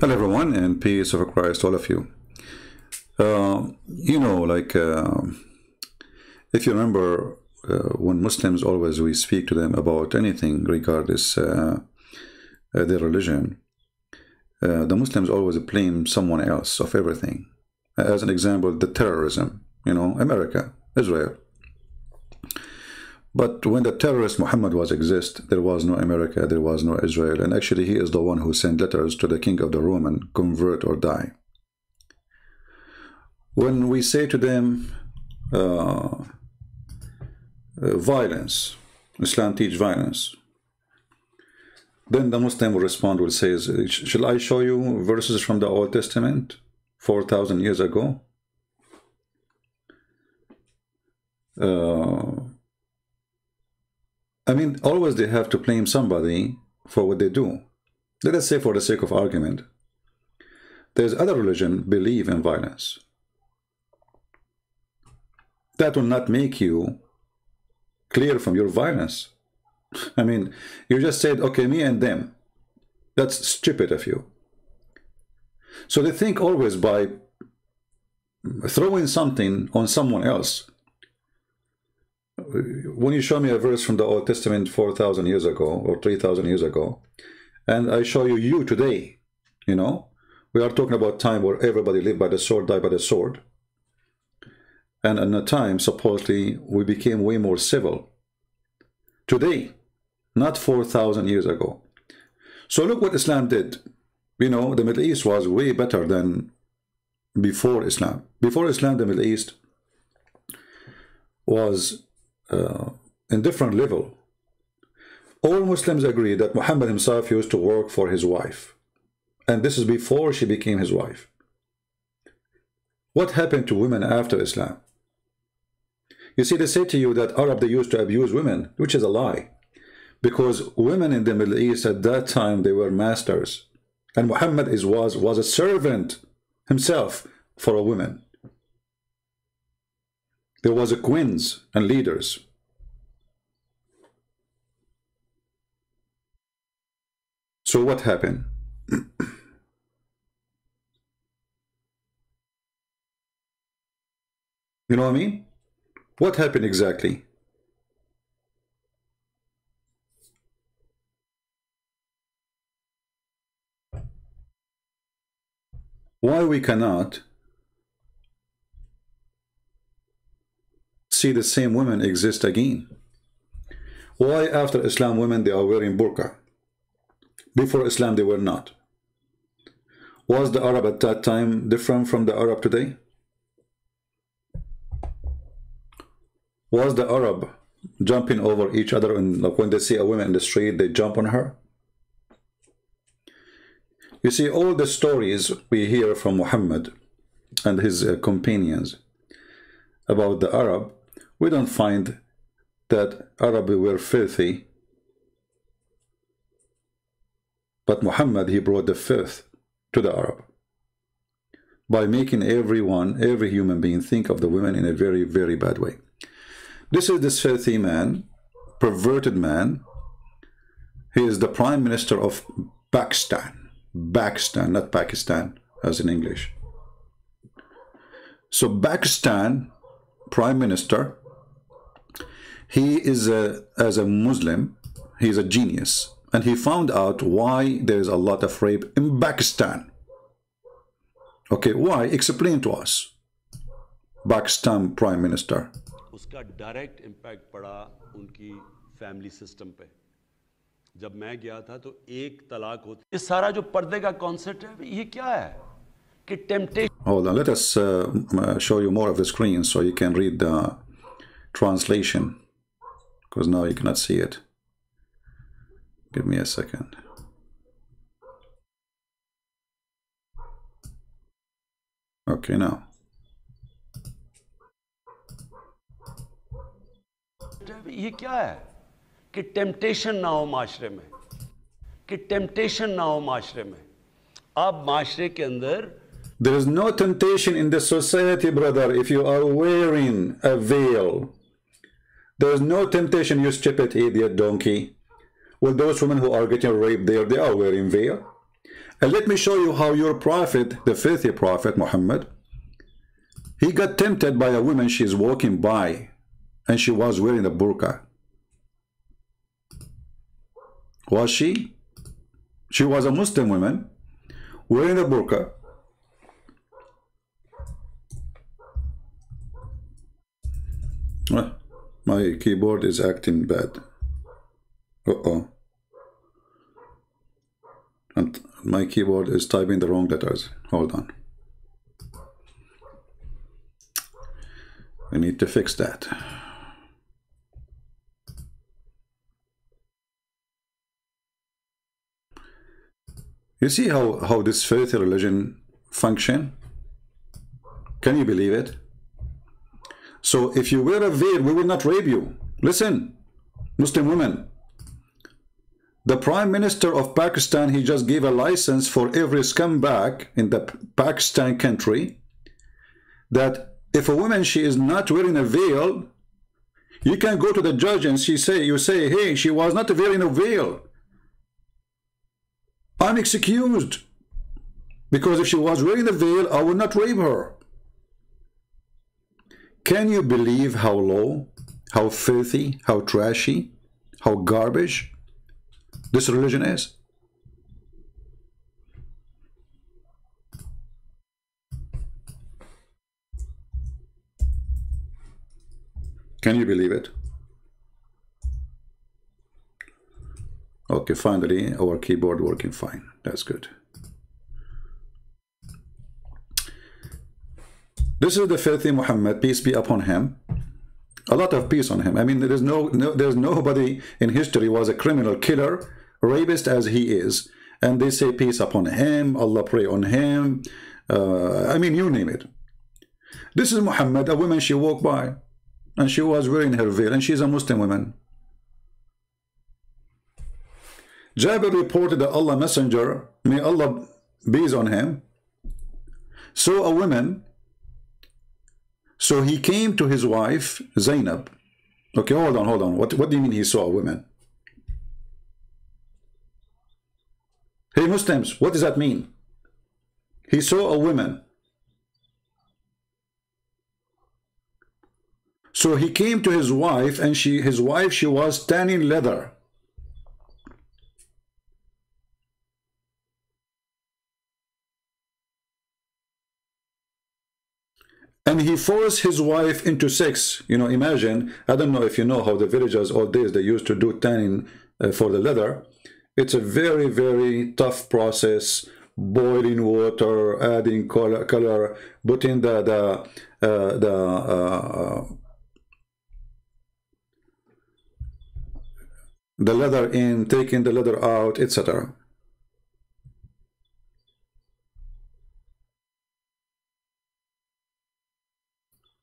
Hello everyone, and peace of Christ all of you. If you remember, when Muslims always we speak to them about anything regardless their religion, the Muslims always blame someone else of everything. As an example, the terrorism, America, Israel. But when the terrorist Muhammad was exist, there was no America, there was no Israel, and actually he is the one who sent letters to the king of the Roman, convert or die. When we say to them, violence, Islam teach violence, then the Muslim will respond, will say, shall I show you verses from the Old Testament 4,000 years ago? I mean, always they have to blame somebody for what they do. Let us say, for the sake of argument, there's other religion believe in violence. That will not make you clear from your violence. I mean, you just said, okay, me and them. That's stupid of you. So they think always by throwing something on someone else. When you show me a verse from the Old Testament 4,000 years ago or 3,000 years ago, and I show you today, we are talking about time where everybody lived by the sword, died by the sword. And in a time, supposedly, we became way more civil. Today, not 4,000 years ago. So look what Islam did. The Middle East was way better than before Islam. Before Islam, the Middle East was in different level. All Muslims agree that Muhammad himself used to work for his wife. And this is before she became his wife. What happened to women after Islam? You see, they say to you that Arab, they used to abuse women, which is a lie. Because women in the Middle East at that time, they were masters. And Muhammad was a servant himself for a woman. There was queens and leaders. So what happened? You know what I mean? What happened exactly? Why we cannot see the same women exist again? Why after Islam women they are wearing burqa? Before Islam they were not. Was the Arab at that time different from the Arab today? Was the Arab jumping over each other, and like when they see a woman in the street they jump on her? You see, all the stories we hear from Muhammad and his companions about the Arab, we don't find that Arab were filthy, but Muhammad, he brought the filth to the Arab by making every human being think of the women in a very, very bad way. This is this filthy man, perverted man. He is the Prime Minister of Pakistan. Pakistan, not Pakistan, as in English. So Pakistan Prime Minister, he is as a Muslim, he is a genius. And he found out why there is a lot of rape in Pakistan. Okay, why? Explain to us. Pakistan Prime Minister. उसका direct impact पड़ा उनकी family system पे। जब मैं गया था तो एक तलाक होती, ये सारा जो पर्दे का कॉन्सेप्ट है ये क्या है कि temptation. Hold on, let us show you more of the screen so you can read the translation, because now you cannot see it. Give me a second. Okay, now. ये क्या है कि टेम्पटेशन ना हो माशरे में, कि टेम्पटेशन ना हो माशरे में। अब माशरे के अंदर there is no temptation in the society, brother, if you are wearing a veil. There is no temptation, you stupid idiot donkey. Well, those women who are getting raped there, they are wearing veil. And let me show you how your prophet, the filthy prophet Muhammad, he got tempted by a woman. She's walking by and she was wearing a burqa. Was she? She was a Muslim woman wearing a burqa. My keyboard is acting bad. Uh-oh. And my keyboard is typing the wrong letters. Hold on. We need to fix that. You see how this filthy religion function? Can you believe it? So if you wear a veil, we will not rape you. Listen, Muslim women. The Prime Minister of Pakistan, he just gave a license for every scumbag in the Pakistan country that if a woman, she is not wearing a veil, you can go to the judge and you say, hey, she was not wearing a veil. I'm excused. Because if she was wearing a veil, I would not rape her. Can you believe how low, how filthy, how trashy, how garbage this religion is? Can you believe it? Okay, finally our keyboard working fine. That's good. This is the filthy Muhammad, peace be upon him. A lot of peace on him. I mean, there's nobody in history was a criminal killer, rapist as he is, and they say peace upon him, Allah pray on him. I mean, you name it. This is Muhammad, a woman, she walked by and she was wearing her veil, and she's a Muslim woman. Jabir reported that Allah Messenger, may Allah be on him, saw a woman. So he came to his wife, Zainab. Okay, hold on. What do you mean he saw a woman? Hey, Muslims, what does that mean? He saw a woman. So he came to his wife, and she was tanning leather. And he forced his wife into sex. You know, imagine, I don't know if you know how the villagers all days, they used to do tanning for the leather. It's a very, very tough process. Boiling water, adding color, putting the leather in, taking the leather out, etc.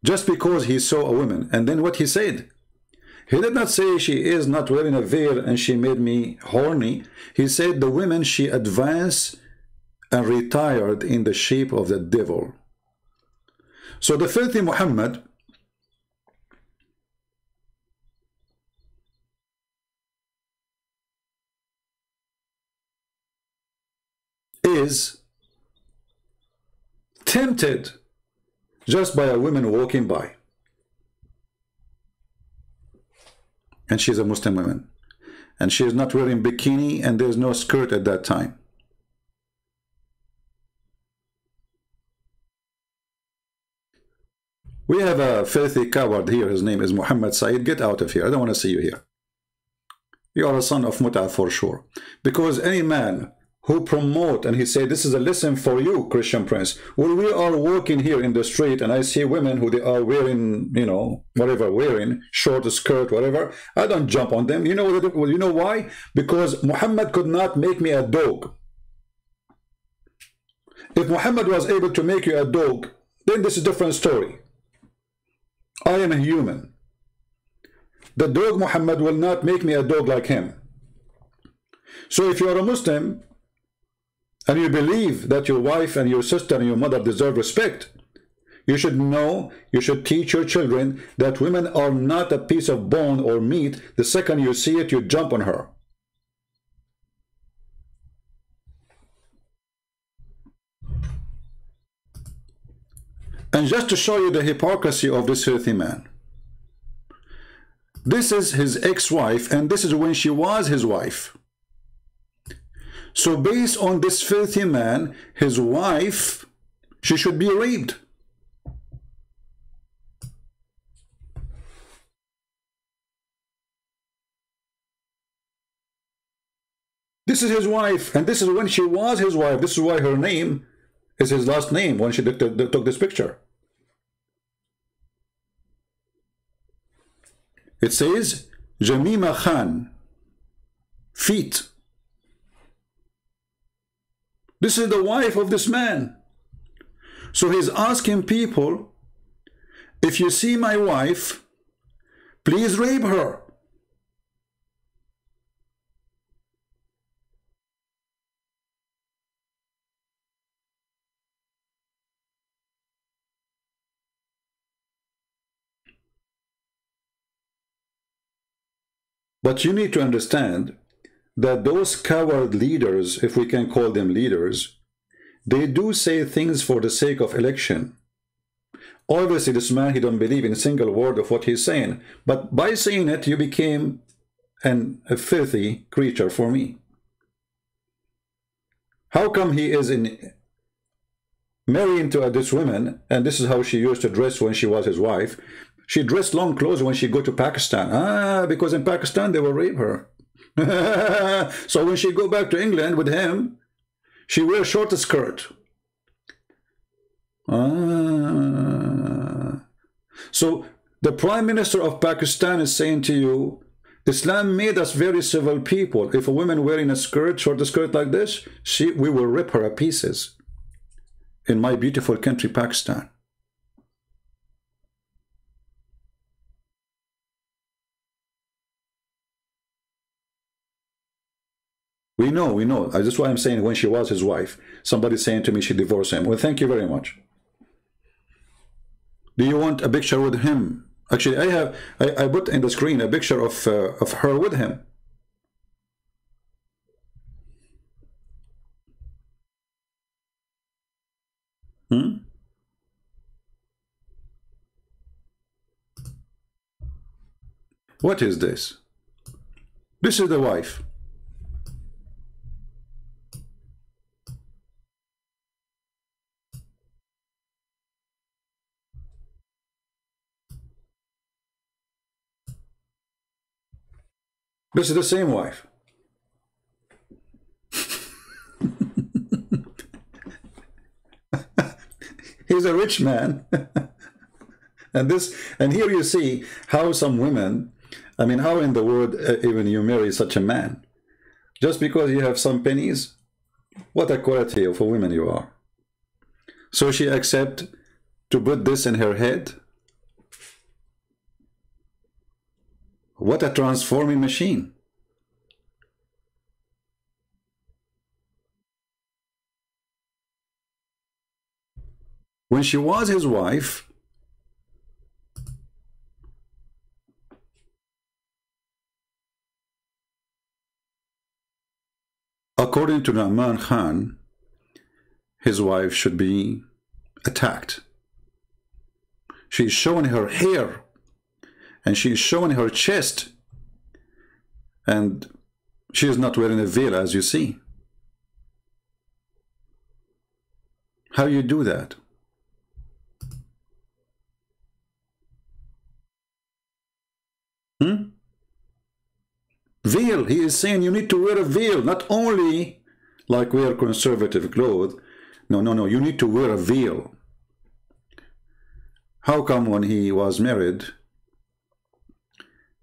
Just because he saw a woman. And then what he said? He did not say she is not wearing a veil and she made me horny. He said the woman, she advanced and retired in the shape of the devil. So the filthy Muhammad is tempted just by a woman walking by. And she's a Muslim woman. And she is not wearing bikini, and there's no skirt at that time. We have a filthy coward here. His name is Muhammad Said. Get out of here. I don't want to see you here. You are a son of Mut'ah for sure. Because any man who promote, and he said, this is a lesson for you, Christian Prince. When we are walking here in the street and I see women who they are wearing, you know, whatever, wearing short skirt, whatever, I don't jump on them. You know why? Because Muhammad could not make me a dog. If Muhammad was able to make you a dog, then this is a different story. I am a human. The dog Muhammad will not make me a dog like him. So if you are a Muslim, and you believe that your wife and your sister and your mother deserve respect, you should know, you should teach your children that women are not a piece of bone or meat. The second you see it, you jump on her. And just to show you the hypocrisy of this filthy man, this is his ex-wife, and this is when she was his wife. So based on this filthy man, his wife, she should be raped. This is his wife, and this is when she was his wife. This is why her name is his last name when she took this picture. It says Jamima Khan, feet. This is the wife of this man. So he's asking people, if you see my wife, please rape her. But you need to understand that those coward leaders, if we can call them leaders, they do say things for the sake of election. Obviously, this man, he don't believe in a single word of what he's saying. But by saying it, you became a filthy creature for me. How come he is married to this woman, and this is how she used to dress when she was his wife? She dressed long clothes when she go to Pakistan. Because in Pakistan, they will rape her. So when she go back to England with him, she wears short skirt. So the Prime Minister of Pakistan is saying to you, Islam made us very civil people. If a woman wearing a skirt, short skirt like this, we will rip her to pieces. In my beautiful country, Pakistan. We know. That's why I'm saying when she was his wife. Somebody's saying to me she divorced him. Well, thank you very much. Do you want a picture with him? Actually, I put in the screen a picture of her with him. What is this? This is the wife. This is the same wife. He's a rich man. and here you see how some women, I mean, how in the world even you marry such a man? Just because you have some pennies? What a quality of a woman you are. So she accept to put this in her head? What a transforming machine. When she was his wife, according to Rahman Khan, his wife should be attacked. She's showing her hair. And she's showing her chest. And she is not wearing a veil, as you see. How you do that? Veil. He is saying you need to wear a veil. Not only like wear conservative clothes. No. You need to wear a veil. How come when he was married,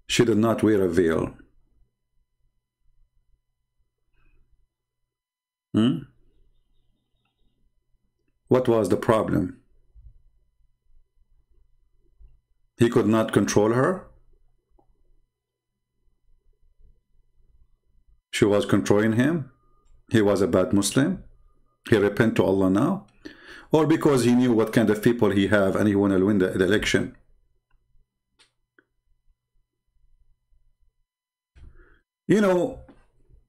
she did not wear a veil? What was the problem? He could not control her? She was controlling him? He was a bad Muslim? He repent to Allah now? Or because he knew what kind of people he have and he wanted to win the election? You know,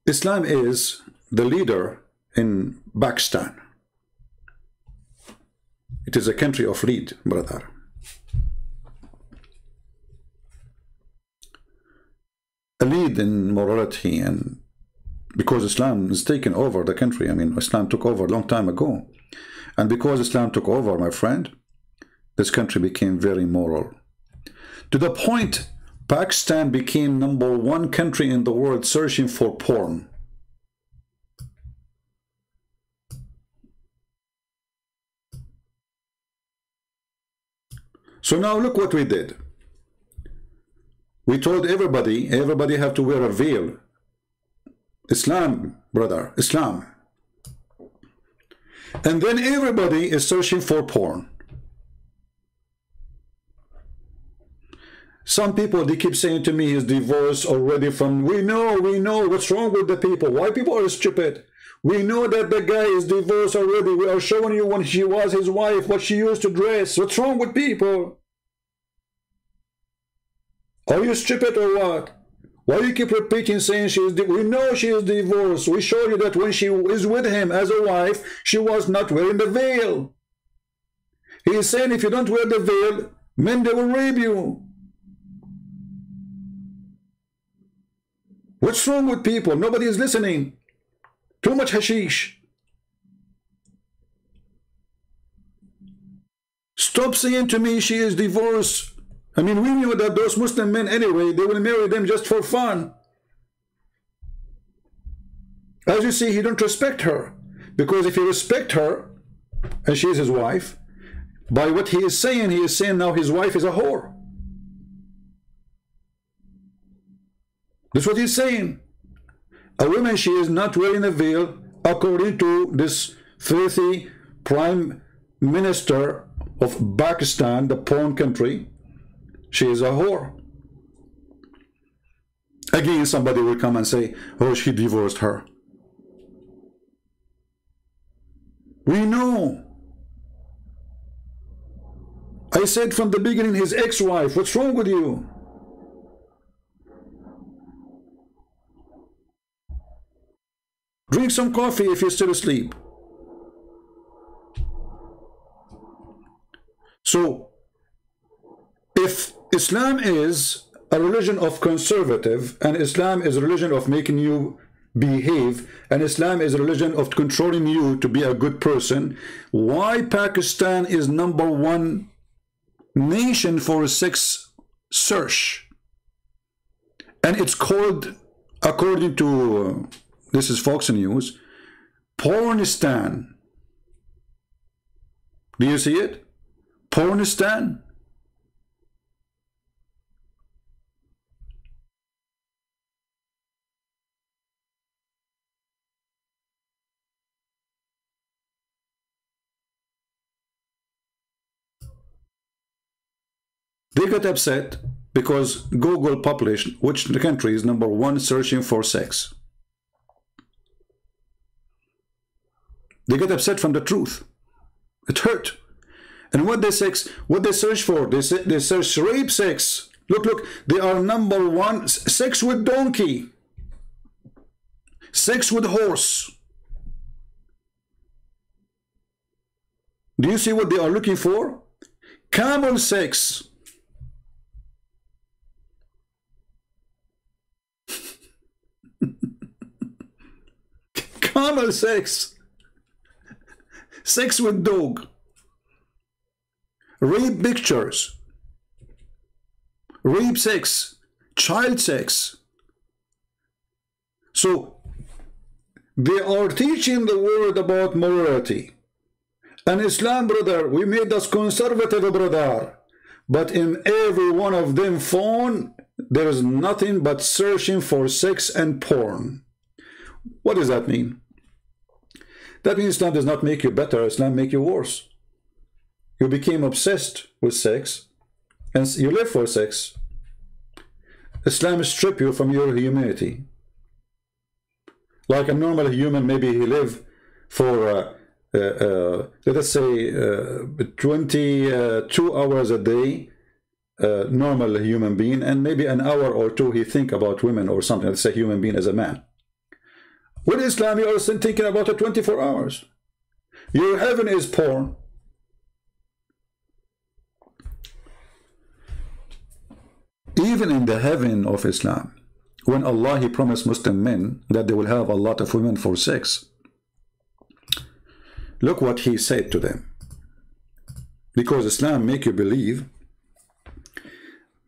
Islam is the leader in Pakistan. It is a country of lead, brother. A lead in morality, and because Islam is taken over the country. I mean, Islam took over a long time ago. And because Islam took over, my friend, this country became very moral. To the point, Pakistan became #1 country in the world searching for porn. So now look what we did. We told everybody have to wear a veil. Islam, brother, Islam. And then everybody is searching for porn. Some people, they keep saying to me, he's divorced already from, we know, what's wrong with the people? Why people are stupid? We know that the guy is divorced already. We are showing you when she was his wife, what she used to dress. What's wrong with people? Are you stupid or what? Why do you keep repeating saying she is we know she is divorced. We show you that when she is with him as a wife, she was not wearing the veil. He is saying if you don't wear the veil, men, they will rape you. What's wrong with people? Nobody is listening. Too much hashish. Stop saying to me she is divorced. I mean, we knew that those Muslim men anyway, they will marry them just for fun. As you see, he don't respect her. Because if he respect her, and she is his wife, by what he is saying now his wife is a whore. That's what he's saying. A woman, she is not wearing a veil, according to this filthy prime minister of Pakistan, the porn country. She is a whore. Again, somebody will come and say, oh, she divorced her. We know. I said from the beginning, his ex-wife. What's wrong with you? Drink some coffee if you're still asleep. So, if Islam is a religion of conservative, and Islam is a religion of making you behave, and Islam is a religion of controlling you to be a good person, why Pakistan is #1 nation for sex search? And it's called, according to, this is Fox News, Pornistan. Do you see it? Pornistan. They got upset because Google published which country is #1 searching for sex. They got upset from the truth. It hurt. And what they search for? They search rape sex. Look, they are #1. Sex with donkey. Sex with horse. Do you see what they are looking for? Camel sex. Camel sex. Sex with dog. Rape pictures. Rape sex. Child sex. So they are teaching the world about morality. And Islam, brother, we made us conservative, brother. But in every one of them phone, there is nothing but searching for sex and porn. What does that mean? That means Islam does not make you better, Islam make you worse. You became obsessed with sex, and you live for sex. Islam strips you from your humanity. Like a normal human, maybe he live for, let us say, 22 hours a day, normal human being, and maybe an hour or two he think about women or something. Let's say human being as a man. With Islam, you are thinking about it 24 hours. Your heaven is porn. Even in the heaven of Islam, when Allah, He promised Muslim men that they will have a lot of women for sex, look what He said to them. Because Islam make you believe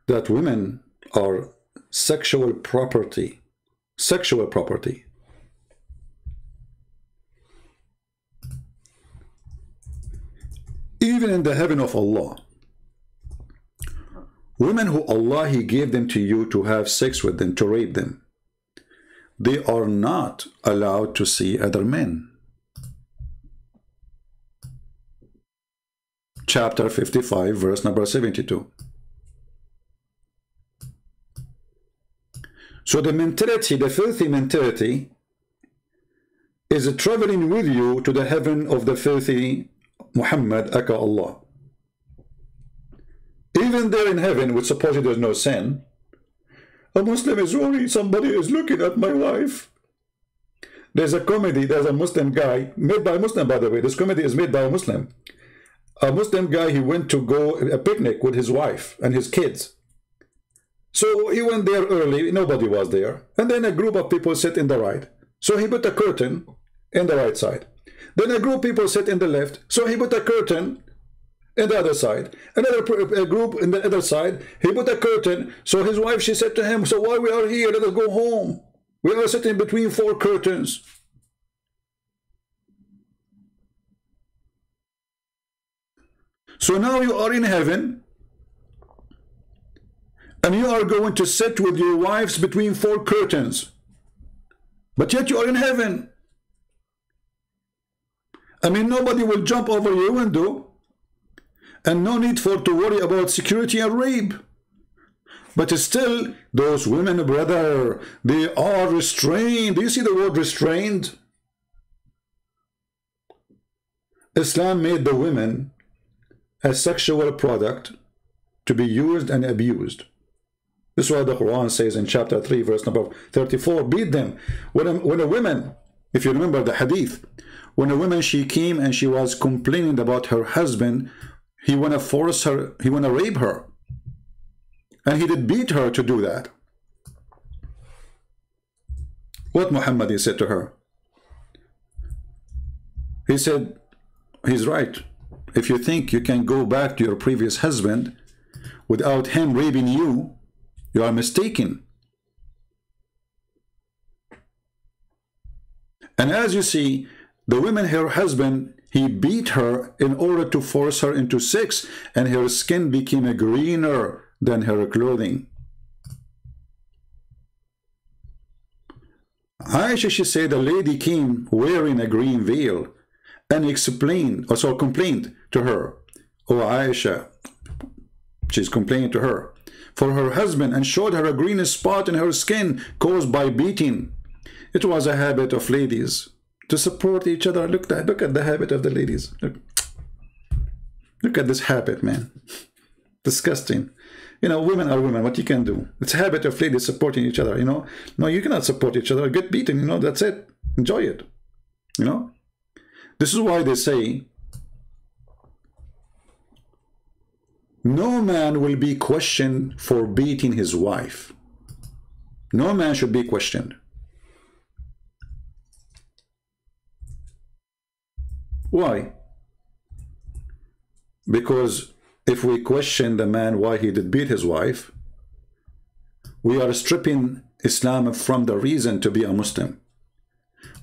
that women are sexual property. Sexual property. Even in the heaven of Allah, women who Allah, He gave them to you to have sex with them, to rape them, they are not allowed to see other men. Chapter 55, verse number 72. So the mentality, the filthy mentality, is traveling with you to the heaven of the filthy Muhammad, aka Allah. Even there in heaven, which supposedly there's no sin, a Muslim is worried somebody is looking at my wife. There's a comedy, there's a Muslim guy, made by a Muslim, by the way. This comedy is made by a Muslim. A Muslim guy, he went to go a picnic with his wife and his kids. So he went there early, nobody was there. And then a group of people sit in the right. So he put a curtain in the right side. Then a group of people sit in the left. So he put a curtain in the other side. Another group in the other side, he put a curtain. So his wife, she said to him, so while we are here, let us go home. We are sitting between 4 curtains. So now you are in heaven, and you are going to sit with your wives between 4 curtains. But yet you are in heaven. I mean, nobody will jump over your window, and no need for to worry about security and rape. But still, those women, brother, they are restrained. Do you see the word restrained? Islam made the women a sexual product to be used and abused. This is what the Quran says in chapter 3, verse number 34. Beat them. When a woman, if you remember the hadith, when a woman, she came and she was complaining about her husband, he want to force her, he want to rape her. And he did beat her to do that. What Muhammad, he said to her? He said, he's right. If you think you can go back to your previous husband without him raping you, you are mistaken. And as you see, the woman, her husband, he beat her in order to force her into sex, and her skin became greener than her clothing. Aisha, she said, a lady came wearing a green veil and explained, also complained to her. Oh, Aisha, she's complaining to her, for her husband, and showed her a green spot in her skin caused by beating. It was a habit of ladies to support each other. Look at the habit of the ladies. Look at this habit, man. Disgusting. You know, women are women. What you can do? It's a habit of ladies supporting each other, you know. No, you cannot support each other. Get beaten, you know, that's it. Enjoy it. You know? This is why they say no man will be questioned for beating his wife. No man should be questioned. Why? Because if we question the man why he did beat his wife, we are stripping Islam from the reason to be a Muslim.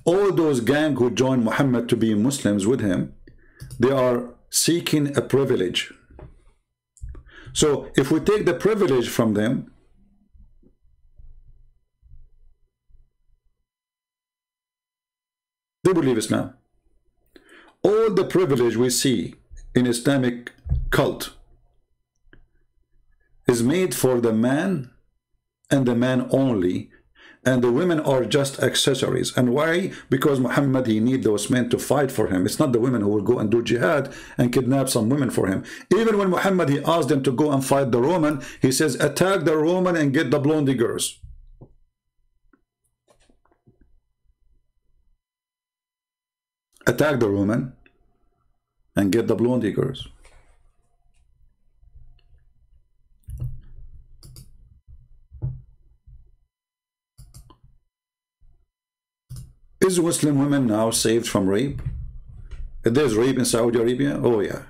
All those gang who joined Muhammad to be Muslims with him, they are seeking a privilege. So if we take the privilege from them, they will leave Islam. All the privilege we see in Islamic cult is made for the man and the man only, and the women are just accessories. And why? Because Muhammad, he need those men to fight for him. It's not the women who will go and do jihad and kidnap some women for him. Even when Muhammad, he asked them to go and fight the Roman, he says, attack the Roman and get the blonde girls. Attack the Roman and get the blonde girls. Is Muslim women now saved from rape? If there's rape in Saudi Arabia, oh yeah.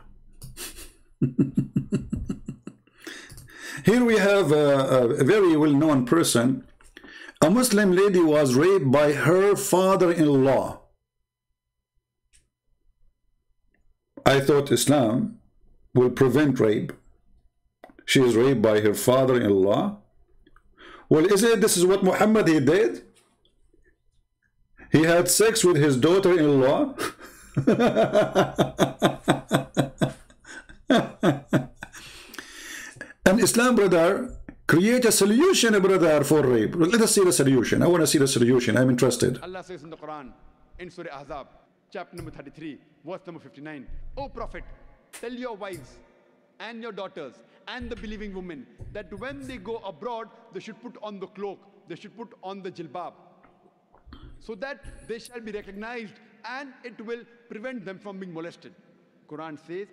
Here we have a very well-known person. A Muslim lady was raped by her father-in-law. I thought Islam will prevent rape. She is raped by her father-in-law. Well, this is what Muhammad he did? He had sex with his daughter-in-law. And Islam, brother, create a solution, brother, for rape. Let us see the solution. I want to see the solution. I'm interested. Allah says in the Quran, in Surah Ahzab, chapter number 33, verse number 59, O Prophet, tell your wives and your daughters and the believing women that when they go abroad, they should put on the cloak, they should put on the jilbab, so that they shall be recognized and it will prevent them from being molested. Quran says,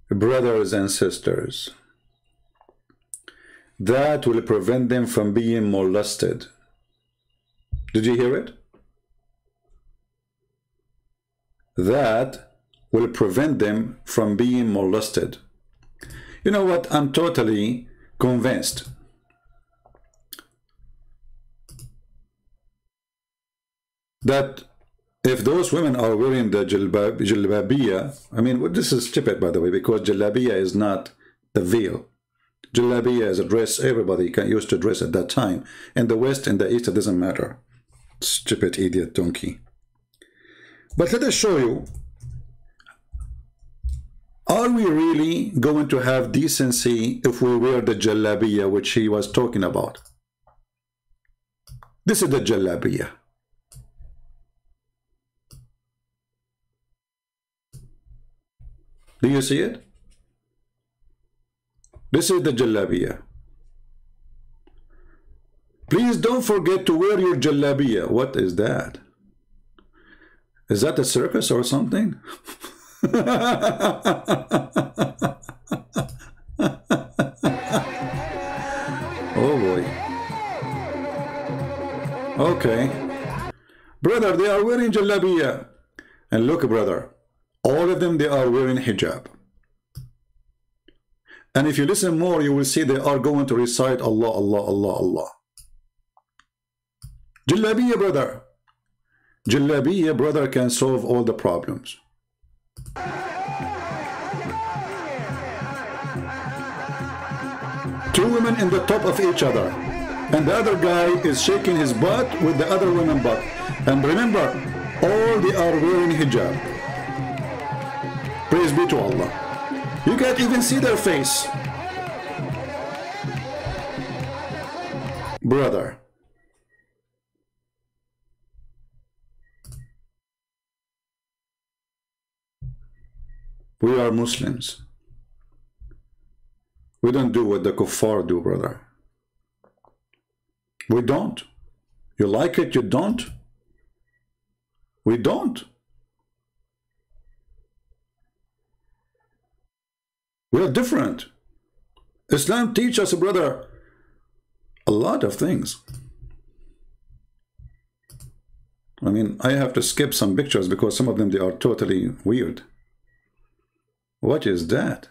brothers and sisters, that will prevent them from being molested. Did you hear it? That will prevent them from being molested. You know what? I'm totally convinced that if those women are wearing the jilbabiya, I mean, this is stupid, by the way, because jalabiya is not the veil. Jalabiya is a dress everybody used to dress at that time. In the West, in the East, it doesn't matter. Stupid idiot donkey. But let us show you, are we really going to have decency if we wear the jalabiya which he was talking about? This is the jalabiya. Do you see it? This is the jalabiya. Please don't forget to wear your jalabiya. What is that? Is that a circus or something? Oh boy. Okay. Brother, they are wearing jalabiya. And look, brother, all of them, they are wearing hijab. And if you listen more, you will see they are going to recite Allah, Allah, Allah, Allah. Jalabiya, brother. Jalabiya, brother, can solve all the problems. Two women in the top of each other, and the other guy is shaking his butt with the other woman's butt. And remember, all they are wearing hijab. Praise be to Allah. You can't even see their face. Brother, we are Muslims. We don't do what the kuffar do, brother. We don't. You like it, you don't. We don't. We are different. Islam teaches us, brother, a lot of things. I mean, I have to skip some pictures because some of them, they are totally weird. What is that?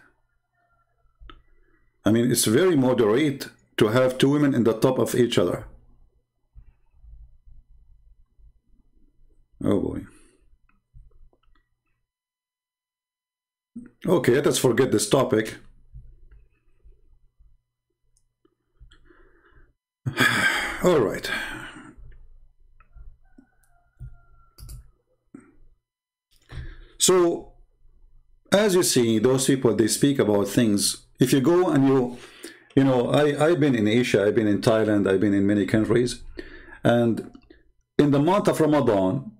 I mean, it's very moderate to have two women in the top of each other. Oh boy. Okay, let us forget this topic. All right. So, as you see, those people, they speak about things. If you go and you know, I've been in Asia, I've been in Thailand, I've been in many countries. And in the month of Ramadan,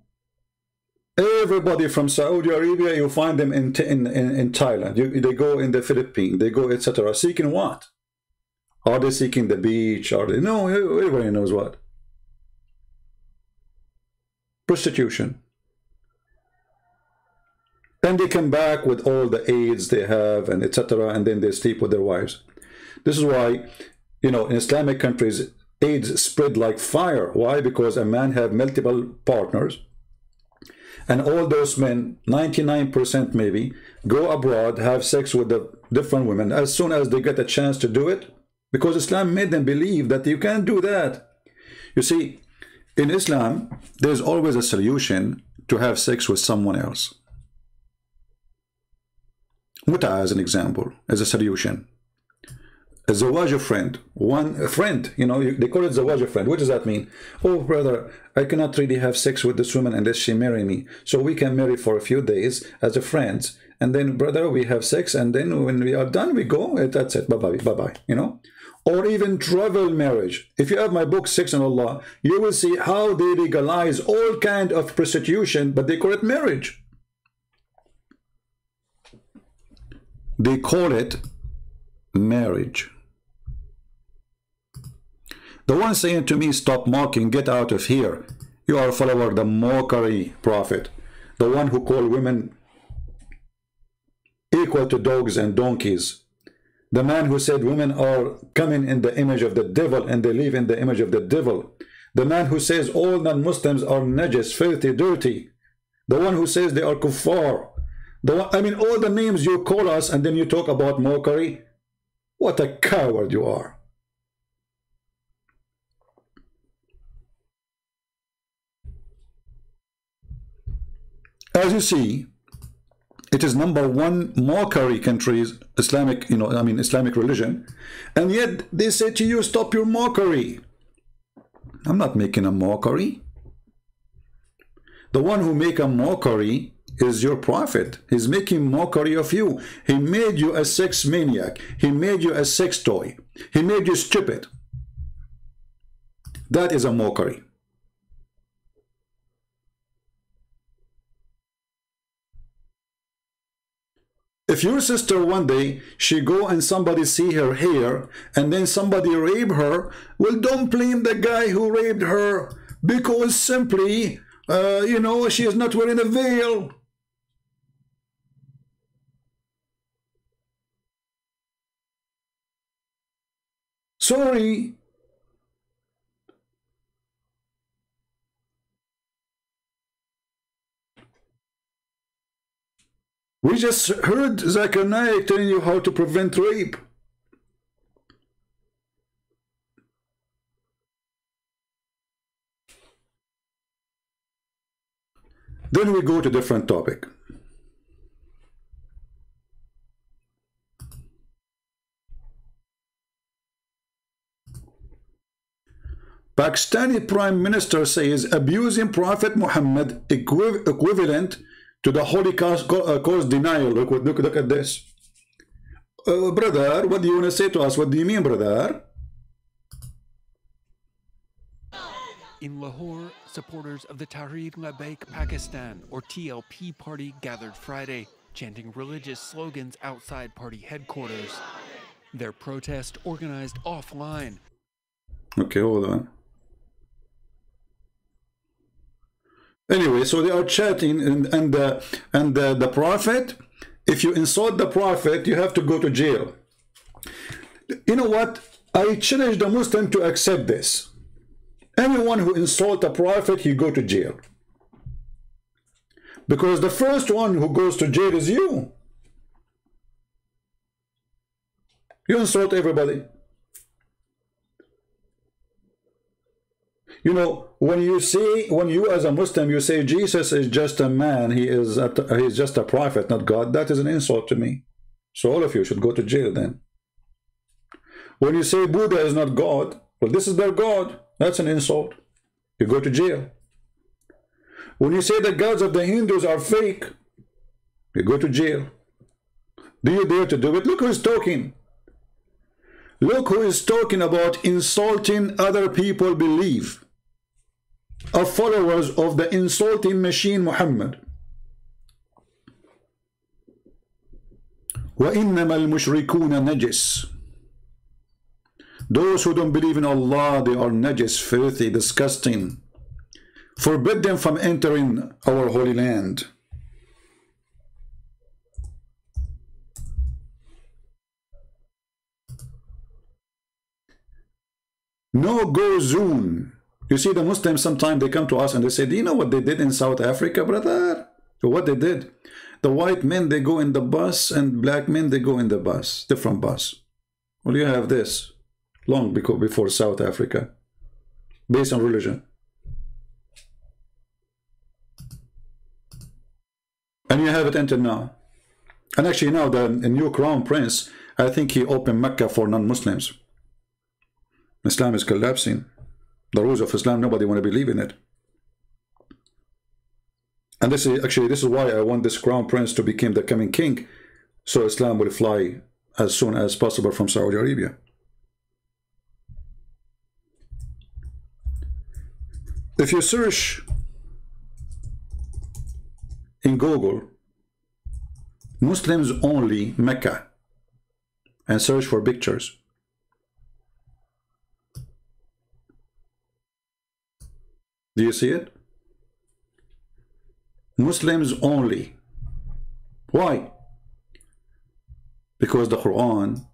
everybody from Saudi Arabia, you find them in Thailand. They go in the Philippines, they go, etc. Seeking what? Are they seeking the beach? Are they? No, everybody knows what. Prostitution. Then they come back with all the AIDS they have and etc. And then they sleep with their wives. This is why you know, in Islamic countries, AIDS spread like fire. Why? Because a man have multiple partners, and all those men, 99% maybe, go abroad, have sex with the different women as soon as they get a chance to do it, because Islam made them believe that you can't do that. You see, in Islam, there's always a solution to have sex with someone else. Muta, as an example, as a solution. A zawaj friend, a friend, you know, they call it zawaj friend. What does that mean? Oh, brother, I cannot really have sex with this woman unless she marry me. So we can marry for a few days as a friends. And then, brother, we have sex. And then when we are done, we go. That's it. Bye-bye. Bye-bye. You know? Or even travel marriage. If you have my book, Sex and Allah, you will see how they legalize all kind of prostitution, but they call it marriage. They call it marriage. The one saying to me, stop mocking, get out of here. You are a follower of the mockery prophet. The one who called women equal to dogs and donkeys. The man who said women are coming in the image of the devil and they live in the image of the devil. The man who says all non-Muslims are najis, filthy, dirty. The one who says they are kuffar. I mean, all the names you call us and then you talk about mockery. What a coward you are. As you see, it is #1 mockery countries, Islamic, you know, I mean Islamic religion, and yet they say to you, stop your mockery. I'm not making a mockery. The one who make a mockery is your prophet. He's making mockery of you. He made you a sex maniac. He made you a sex toy. He made you stupid. That is a mockery. If your sister one day, she go and somebody see her hair, and then somebody rape her, well, don't blame the guy who raped her, because simply, you know, she is not wearing a veil. Sorry. We just heard Zakir Naik telling you how to prevent rape. Then we go to different topic. Pakistani Prime Minister says abusing Prophet Muhammad equivalent to the Holocaust cause denial. Look at this. Brother, what do you want to say to us? What do you mean, brother? In Lahore, supporters of the Tehreek-e-Labbaik Pakistan, or TLP party, gathered Friday, chanting religious slogans outside party headquarters. Their protest organized offline. Okay, hold on. Anyway, so they are chatting, and the prophet, if you insult the prophet, you have to go to jail. You know what? I challenge the Muslim to accept this. Anyone who insults a prophet, he go to jail. Because the first one who goes to jail is you. You insult everybody. You know, when you as a Muslim, you say Jesus is just a man, he's just a prophet, not God, that is an insult to me. So all of you should go to jail then. When you say Buddha is not God, well, this is their God, that's an insult. You go to jail. When you say the gods of the Hindus are fake, you go to jail. Do you dare to do it? Look who's talking. Look who is talking about insulting other people belief. Are followers of the insulting machine Muhammad. وَإِنَّمَا الْمُشْرِكُونَ نَجِسٌ. Those who don't believe in Allah, they are najis, filthy, disgusting. Forbid them from entering our holy land. No-go zone. You see, the Muslims sometimes they come to us and they say, do you know what they did in South Africa, brother? What they did? The white men, they go in the bus, and black men, they go in the bus, different bus. Well, you have this long before South Africa, based on religion. And you have it until now. And actually now the new crown prince, I think he opened Mecca for non-Muslims. Islam is collapsing. The rules of Islam, nobody want to believe in it. And this is why I want this crown prince to become the coming king, so Islam will fly as soon as possible from Saudi Arabia. If you search in Google Muslims only Mecca and search for pictures, do you see it? Muslims only. Why? Because the Quran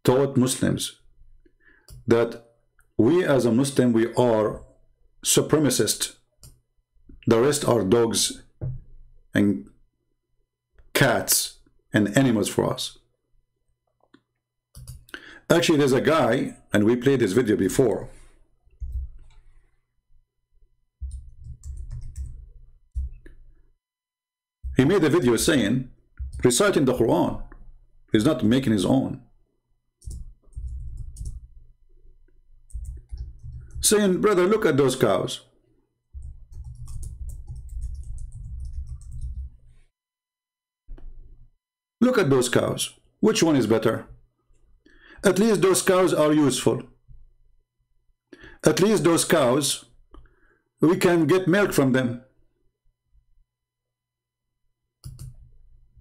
taught Muslims that we as a Muslim, we are supremacist. The rest are dogs and cats and animals for us. Actually, there's a guy, and we played this video before. He made a video saying, reciting the Quran. He's not making his own. Saying, brother, look at those cows. Look at those cows. Which one is better? At least those cows are useful. At least those cows, we can get milk from them.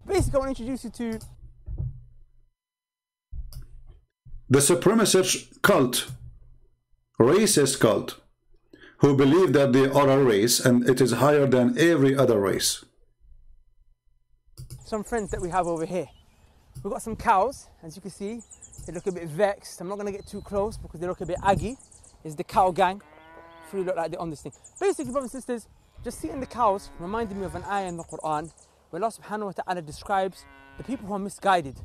Basically, I want to introduce you to the supremacist cult, racist cult, who believe that they are a race and it is higher than every other race. some friends that we have over here. We've got some cows, as you can see. They look a bit vexed. I'm not going to get too close because they look a bit aggy. It's the cow gang. If you look like they're on this thing. Basically, brothers and sisters, just seeing the cows reminded me of an ayah in the Quran where Allah subhanahu wa ta'ala describes the people who are misguided.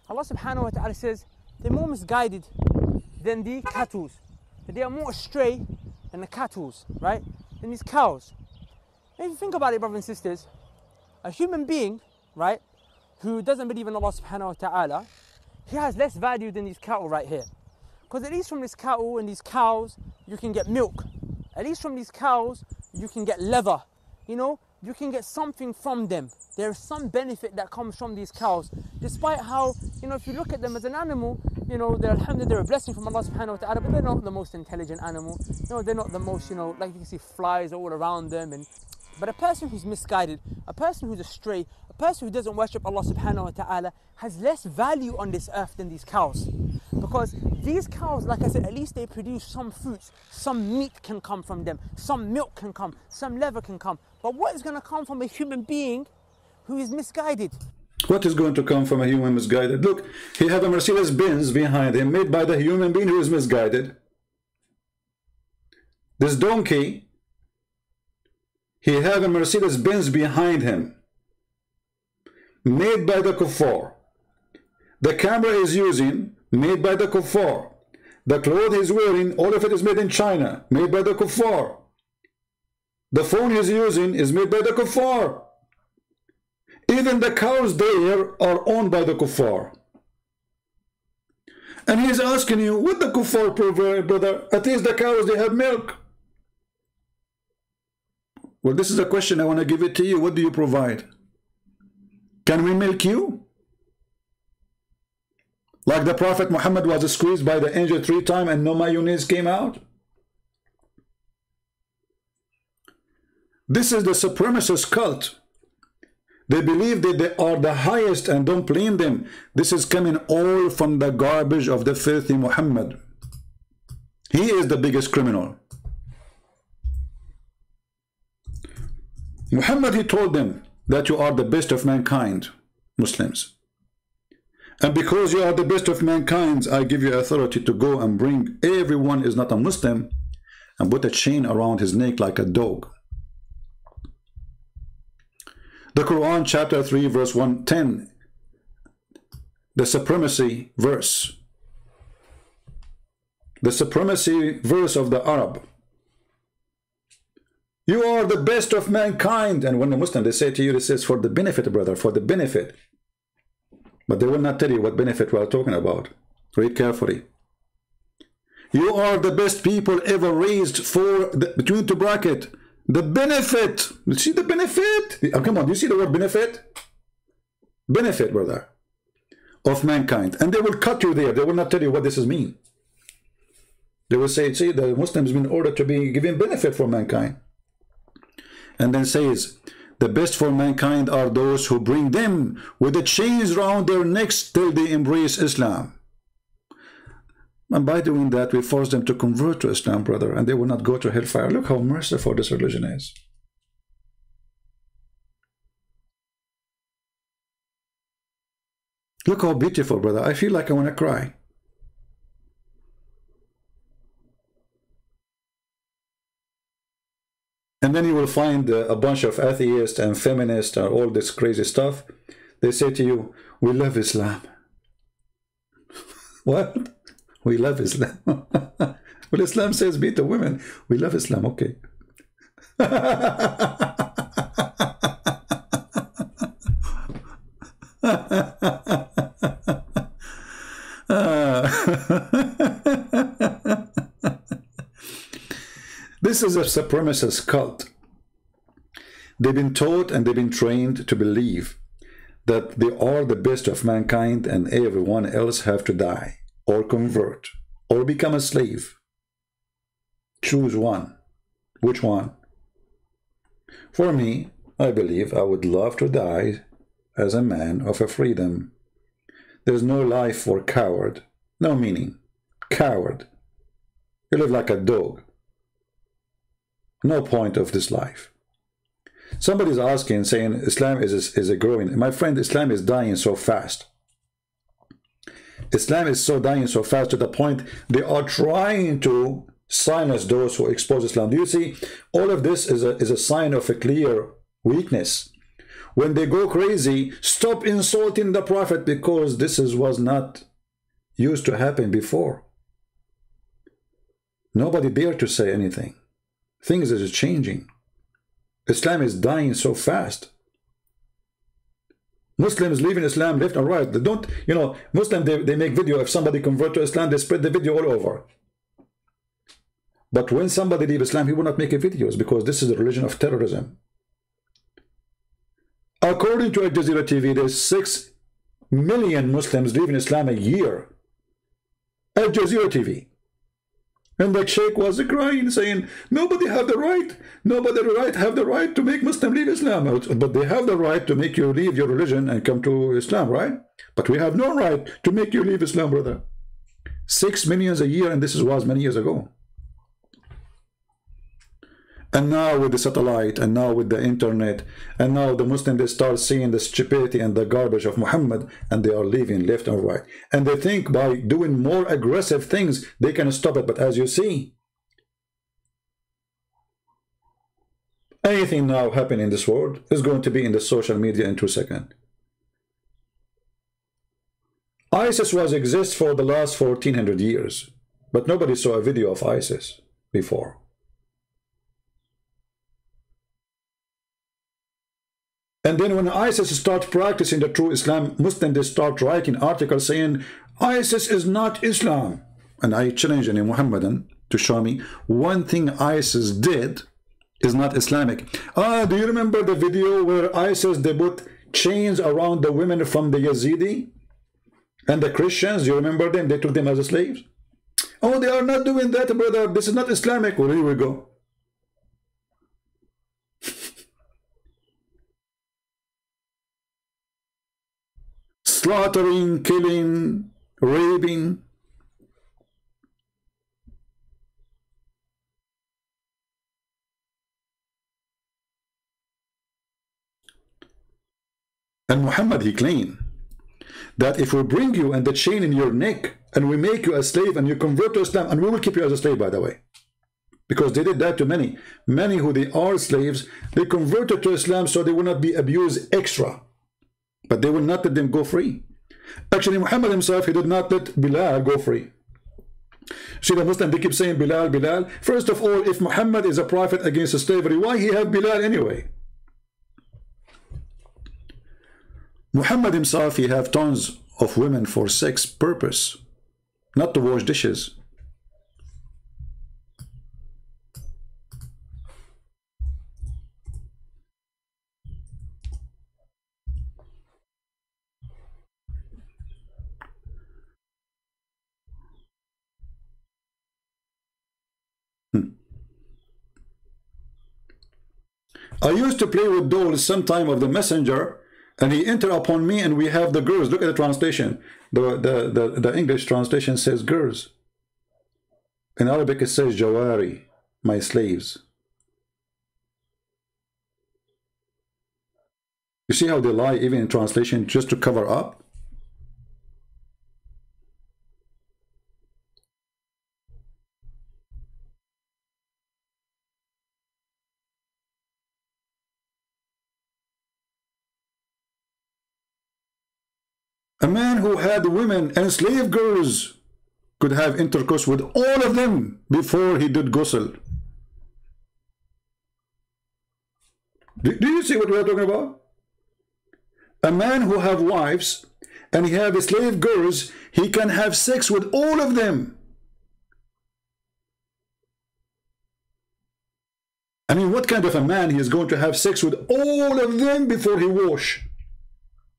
Allah subhanahu wa ta'ala says they're more misguided than the cattle. They are more astray than the cattle, right? Than these cows. And if you think about it, brothers and sisters, a human being, right, who doesn't believe in Allah subhanahu wa ta'ala, he has less value than these cattle right here. Because at least from this cattle and these cows, you can get milk. At least from these cows, you can get leather. You know, you can get something from them. There is some benefit that comes from these cows. Despite how, you know, if you look at them as an animal, you know, they're alhamdulillah, they're a blessing from Allah subhanahu wa ta'ala, but they're not the most intelligent animal. You know, they're not the most, you know, like you can see flies all around them. But a person who's misguided, a person who's astray, a person who doesn't worship Allah subhanahu wa ta'ala has less value on this earth than these cows. Because these cows, like I said, at least they produce some fruits, some meat can come from them, some milk can come, some leather can come. But what is going to come from a human being who is misguided? What is going to come from a human misguided? Look, he have a Mercedes-Benz behind him made by the human being who is misguided. This donkey, he have a Mercedes-Benz behind him made by the kuffar. The camera is using, made by the kuffar. The clothes he's wearing, all of it is made in China, made by the kuffar. The phone he's using is made by the kuffar. Even the cows there are owned by the kuffar. And he's asking you, what the kuffar provide, brother? At least the cows, they have milk. Well, this is a question I want to give it to you. What do you provide? Can we milk you? Like the Prophet Muhammad was squeezed by the angel 3 times and no mayonnaise came out? This is the supremacist cult. They believe that they are the highest, and don't blame them. This is coming all from the garbage of the filthy Muhammad. He is the biggest criminal. Muhammad, he told them that you are the best of mankind, Muslims. And because you are the best of mankind, I give you authority to go and bring everyone is not a Muslim and put a chain around his neck like a dog. The Quran chapter 3 verse 110, the supremacy verse. The supremacy verse of the Arab. You are the best of mankind. And when the Muslim, they say to you, this is for the benefit, brother, for the benefit. But they will not tell you what benefit we are talking about. Read carefully. You are the best people ever raised for, between two bracket, the benefit. You see the benefit? Oh, come on, do you see the word benefit? Benefit, brother, of mankind. And they will cut you there. They will not tell you what this is mean. They will say, see, the Muslims been ordered to be given benefit for mankind. And then says, the best for mankind are those who bring them with the chains round their necks till they embrace Islam. And by doing that, we force them to convert to Islam, brother, and they will not go to hellfire. Look how merciful this religion is. Look how beautiful, brother. I feel like I want to cry. And then you will find a bunch of atheists and feminists and all this crazy stuff. They say to you, we love Islam. What? We love Islam. Well, Islam says beat the women. We love Islam, okay. This is a supremacist cult. They've been taught and they've been trained to believe that they are the best of mankind and everyone else have to die or convert or become a slave. Choose one. Which one? For me, I believe I would love to die as a man of a freedom. There's no life for coward. No meaning. Coward. You live like a dog. No point of this life. Somebody's asking, saying Islam is a growing. My friend, Islam is dying so fast. Islam is so dying so fast to the point they are trying to silence those who expose Islam. Do you see? All of this is a sign of a clear weakness. When they go crazy, stop insulting the Prophet because was not used to happen before. Nobody dared to say anything. Things are changing. Islam is dying so fast. Muslims leaving Islam left and right. They don't, you know, Muslims, they make video. If somebody convert to Islam, they spread the video all over. But when somebody leave Islam, he will not make videos because this is a religion of terrorism. According to Al Jazeera TV, there's 6 million Muslims leaving Islam a year. Al Jazeera TV. And the sheikh was crying, saying, nobody have the right, have the right to make Muslim leave Islam. But they have the right to make you leave your religion and come to Islam, right? But we have no right to make you leave Islam, brother. 6 million a year, and this was many years ago. And now with the satellite, and now with the internet, and now the Muslims, they start seeing the stupidity and the garbage of Muhammad, and they are leaving left and right. And they think by doing more aggressive things, they can stop it. But as you see, anything now happening in this world is going to be in the social media in 2 seconds. ISIS exists for the last 1400 years, but nobody saw a video of ISIS before. And then when ISIS start practicing the true Islam, Muslims, they start writing articles saying, ISIS is not Islam. And I challenge any Muhammadan to show me one thing ISIS did is not Islamic. Do you remember the video where ISIS, they put chains around the women from the Yazidi and the Christians? You remember them? They took them as slaves. Oh, they are not doing that, brother. This is not Islamic. Well, here we go. Slaughtering, killing, raping. And Muhammad, he claimed that if we bring you and the chain in your neck and we make you a slave and you convert to Islam, and we will keep you as a slave, by the way, because they did that to many who they are slaves, they converted to Islam so they will not be abused extra, but they will not let them go free. Actually, Muhammad himself, he did not let Bilal go free. See, the Muslim, they keep saying Bilal, Bilal. First of all, if Muhammad is a prophet against slavery, why he have Bilal anyway? Muhammad himself, he have tons of women for sex purpose, not to wash dishes. I used to play with dolls sometime of the messenger, and he entered upon me, and we have the girls. Look at the translation. The English translation says girls. In Arabic it says jawari, my slaves. You see how they lie even in translation just to cover up? A man who had women and slave girls could have intercourse with all of them before he did ghusl. Do you see what we are talking about? A man who have wives and he have slave girls, he can have sex with all of them. I mean, what kind of a man he is going to have sex with all of them before he wash?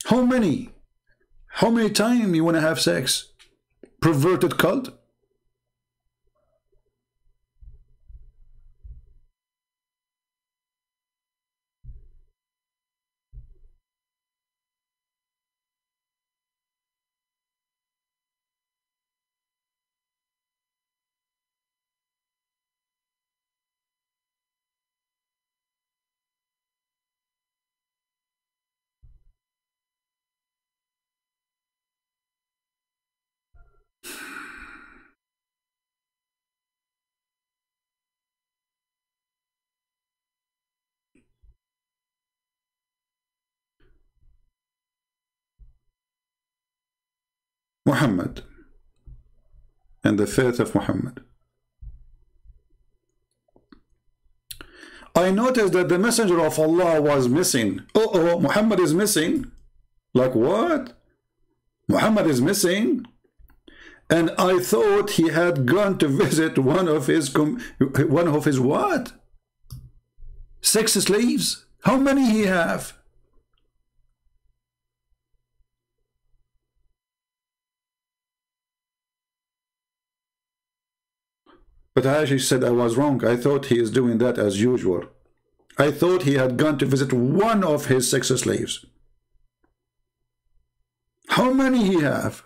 How many? How many times you want to have sex? Perverted cult? Muhammad and the faith of Muhammad. I noticed that the messenger of Allah was missing. Oh, Muhammad is missing. Like what? Muhammad is missing? And I thought he had gone to visit one of his what? Sex slaves? How many he have? But Aisha said I was wrong. I thought he is doing that as usual. I thought he had gone to visit one of his sex slaves. How many he have?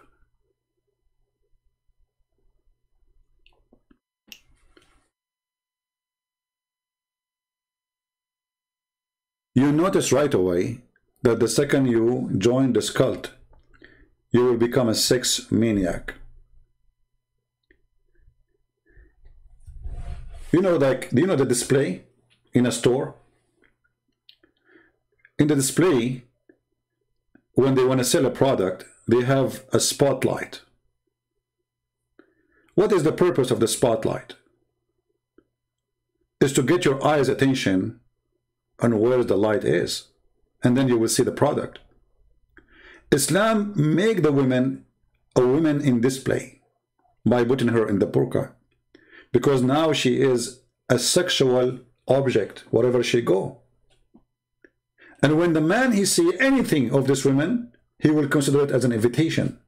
You notice right away that the second you join this cult, you will become a sex maniac. You know, like, do you know the display in a store? In the display, when they want to sell a product, they have a spotlight. What is the purpose of the spotlight? Is to get your eyes' attention on where the light is, and then you will see the product. Islam make the woman a woman in display by putting her in the burqa, because now she is a sexual object wherever she go. And when the man he see anything of this woman, he will consider it as an invitation.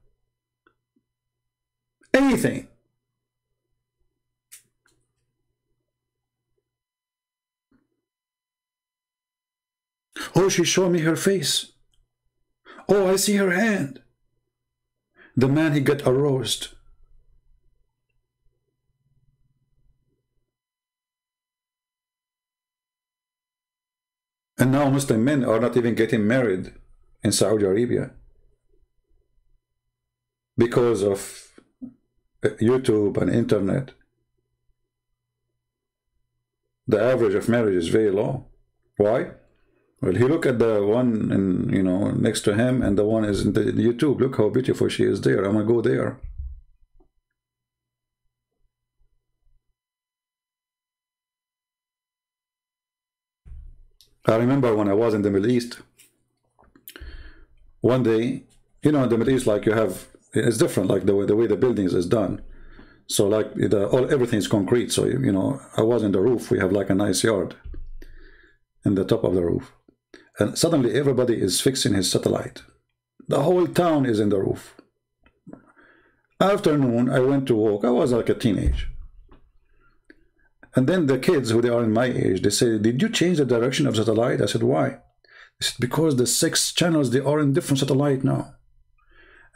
Anything. Oh, she showed me her face. Oh, I see her hand. The man, he get aroused. And now Muslim men are not even getting married in Saudi Arabia. because of YouTube and internet, the average of marriage is very low. Why? Well, he look at the one in, you know, next to him, and the one is in the YouTube. Look how beautiful she is there. I'm gonna go there. I remember when I was in the Middle East, one day, you know, in the Middle East, like you have, it's different, like the way the buildings is done. So like everything is concrete. So, you know, I was in the roof. We have like a nice yard in the top of the roof. And suddenly everybody is fixing his satellite. The whole town is in the roof. Afternoon, I went to walk. I was like a teenage. And then the kids who they are in my age, they say, did you change the direction of satellite? I said, why? They said, because the 6 channels, they are in different satellite now.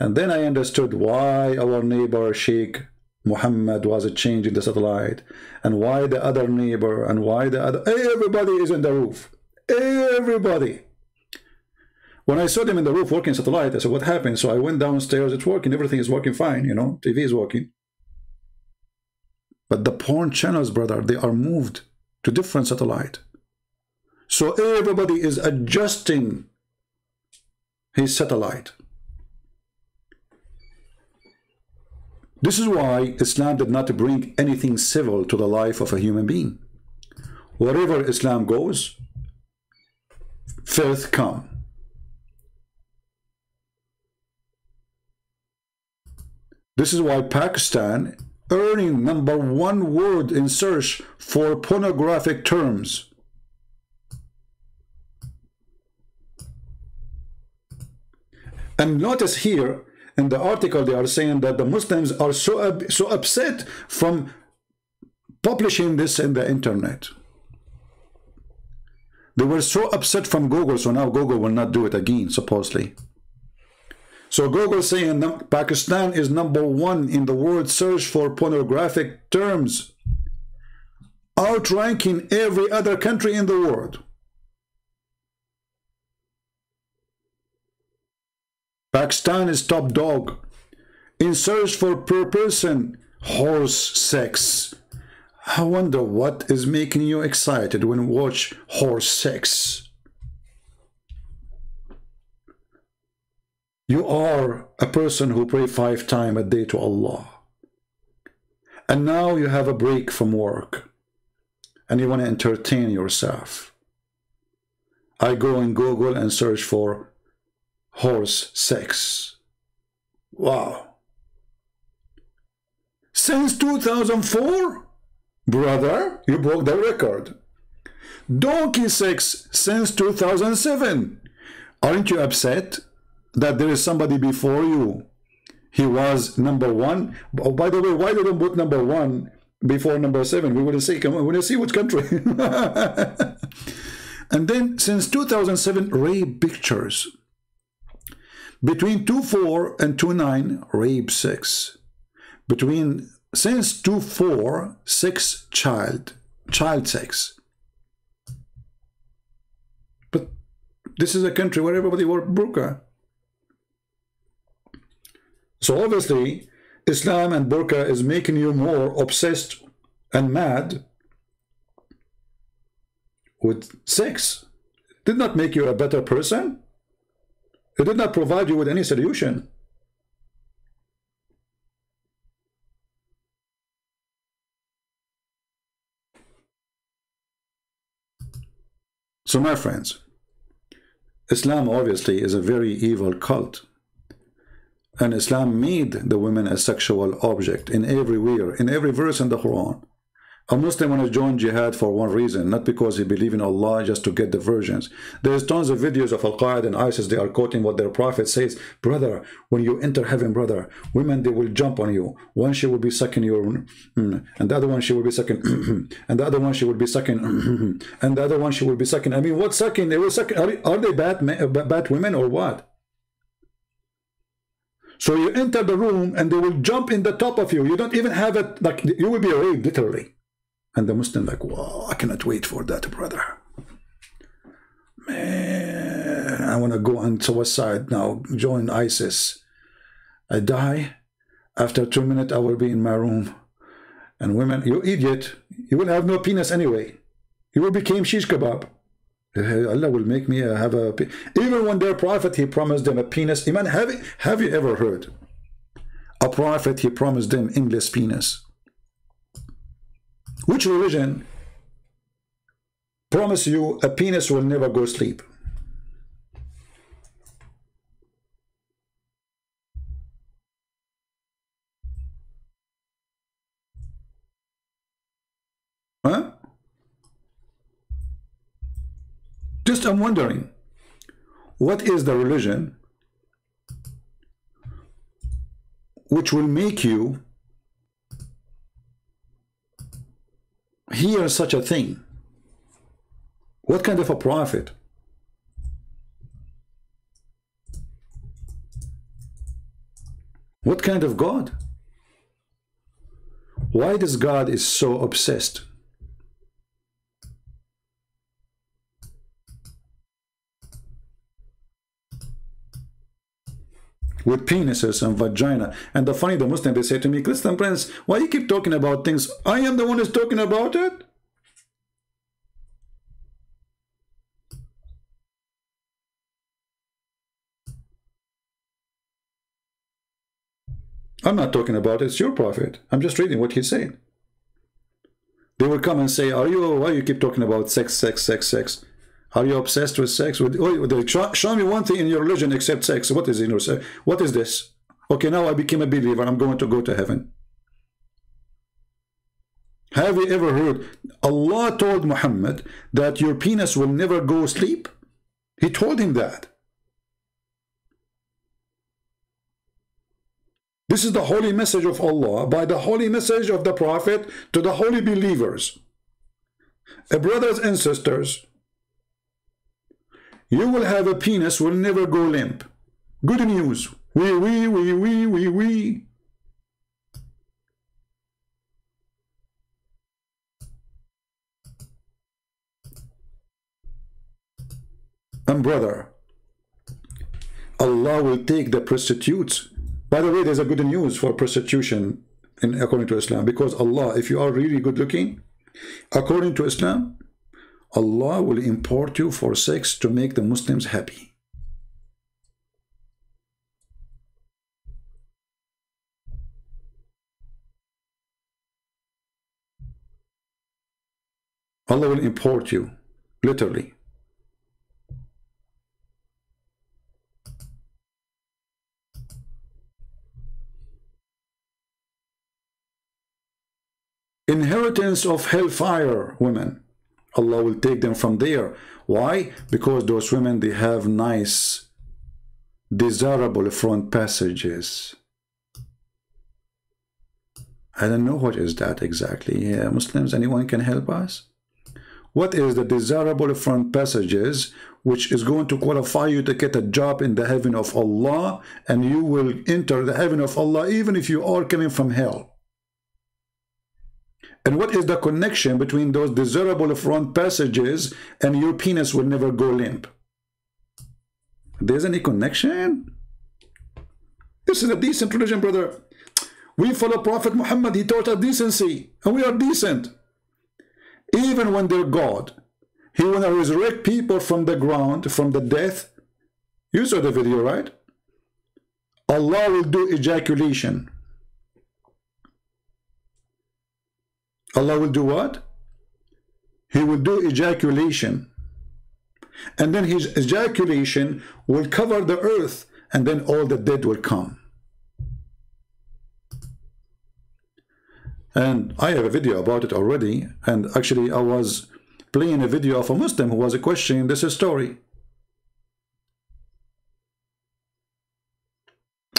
And then I understood why our neighbor Sheikh Muhammad was changing the satellite, and why the other neighbor, and why the other, everybody is in the roof. Everybody. When I saw them in the roof working satellite, I said, what happened? So I went downstairs, it's working, everything is working fine, you know, TV is working. But the porn channels, brother, they are moved to different satellite. So everybody is adjusting his satellite. This is why Islam did not bring anything civil to the life of a human being. Wherever Islam goes, filth come. This is why Pakistan earning #1 word in search for pornographic terms. And notice here in the article they are saying that the Muslims are so upset from publishing this in the internet. They were so upset from Google, so now Google will not do it again, supposedly. So Google saying Pakistan is #1 in the word search for pornographic terms, outranking every other country in the world. Pakistan is top dog in search for per person horse sex. I wonder what is making you excited when you watch horse sex. You are a person who prays 5 times a day to Allah. And now you have a break from work. And you want to entertain yourself. I go in Google and search for horse sex. Wow. Since 2004? Brother, you broke the record. Donkey sex since 2007. Aren't you upset that there is somebody before you? He was #1. Oh, by the way, why didn't put #1 before #7? We would say, come on, we want to see which country. And then since 2007, rape pictures. Between 24 and 29, rape 6. Since 24, 6 child sex. But this is a country where everybody wore burqa. So obviously, Islam and burqa is making you more obsessed and mad with sex. It did not make you a better person. It did not provide you with any solution. So my friends, Islam obviously is a very evil cult. And Islam made the women a sexual object in everywhere, in every verse in the Quran. A Muslim want to join jihad for one reason, not because he believes in Allah just to get the versions. There's tons of videos of Al-Qaeda and ISIS, they are quoting what their prophet says. Brother, when you enter heaven, brother, women, they will jump on you. One, she will be sucking your, and the other one, she will be sucking, and the other one, she will be sucking, and the other one, she will be sucking. I mean, what sucking? They will sucking. Are they bad women or what? So you enter the room and they will jump in the top of you. You don't even have it, like, you will be raped, literally. And the Muslim like, wow, I cannot wait for that, brother. Man, I want to go on suicide now, join ISIS. I die. After 2 minutes, I will be in my room. And women, you idiot, you will have no penis anyway. You will become shish kebab. Allah will make me have a... Even when their prophet, he promised them a penis. Iman, have you ever heard a prophet, he promised them English penis? Which religion promise you a penis will never go sleep? Huh? Just I'm wondering, what is the religion which will make you hear such a thing? What kind of a prophet? What kind of God? Why this God is so obsessed with penises and vagina? And the funny, the Muslim, they say to me, Christian Prince, why you keep talking about things? I am the one who's talking about it. I'm not talking about it. It's your prophet. I'm just reading what he said. They will come and say, why you keep talking about sex, sex, sex, sex? Are you obsessed with sex? Show me one thing in your religion except sex. What is in your sex? What is this? Okay, now I became a believer. I'm going to go to heaven. Have you ever heard Allah told Muhammad that your penis will never go sleep? He told him that. This is the holy message of Allah by the holy message of the Prophet to the holy believers. Brothers and sisters, you will have a penis will never go limp. Good news. We. And brother, Allah will take the prostitutes. By the way, there's a good news for prostitution according to Islam, because Allah, if you are really good looking, according to Islam, Allah will import you for sex to make the Muslims happy. Allah will import you, literally. Inheritance of hellfire women. Allah will take them from there. Why? Because those women, they have nice, desirable front passages. I don't know what is that exactly. Yeah, Muslims, anyone can help us? What is the desirable front passages which is going to qualify you to get a job in the heaven of Allah, and you will enter the heaven of Allah even if you are coming from hell? And what is the connection between those desirable front passages and your penis will never go limp? There's any connection? This is a decent religion, brother. We follow Prophet Muhammad. He taught us decency, and we are decent. Even when they're God, he will resurrect people from the ground, from the death. You saw the video, right? Allah will do ejaculation. Allah will do what? He will do ejaculation. And then his ejaculation will cover the earth, and then all the dead will come. And I have a video about it already. And actually, I was playing a video of a Muslim who was questioning this story.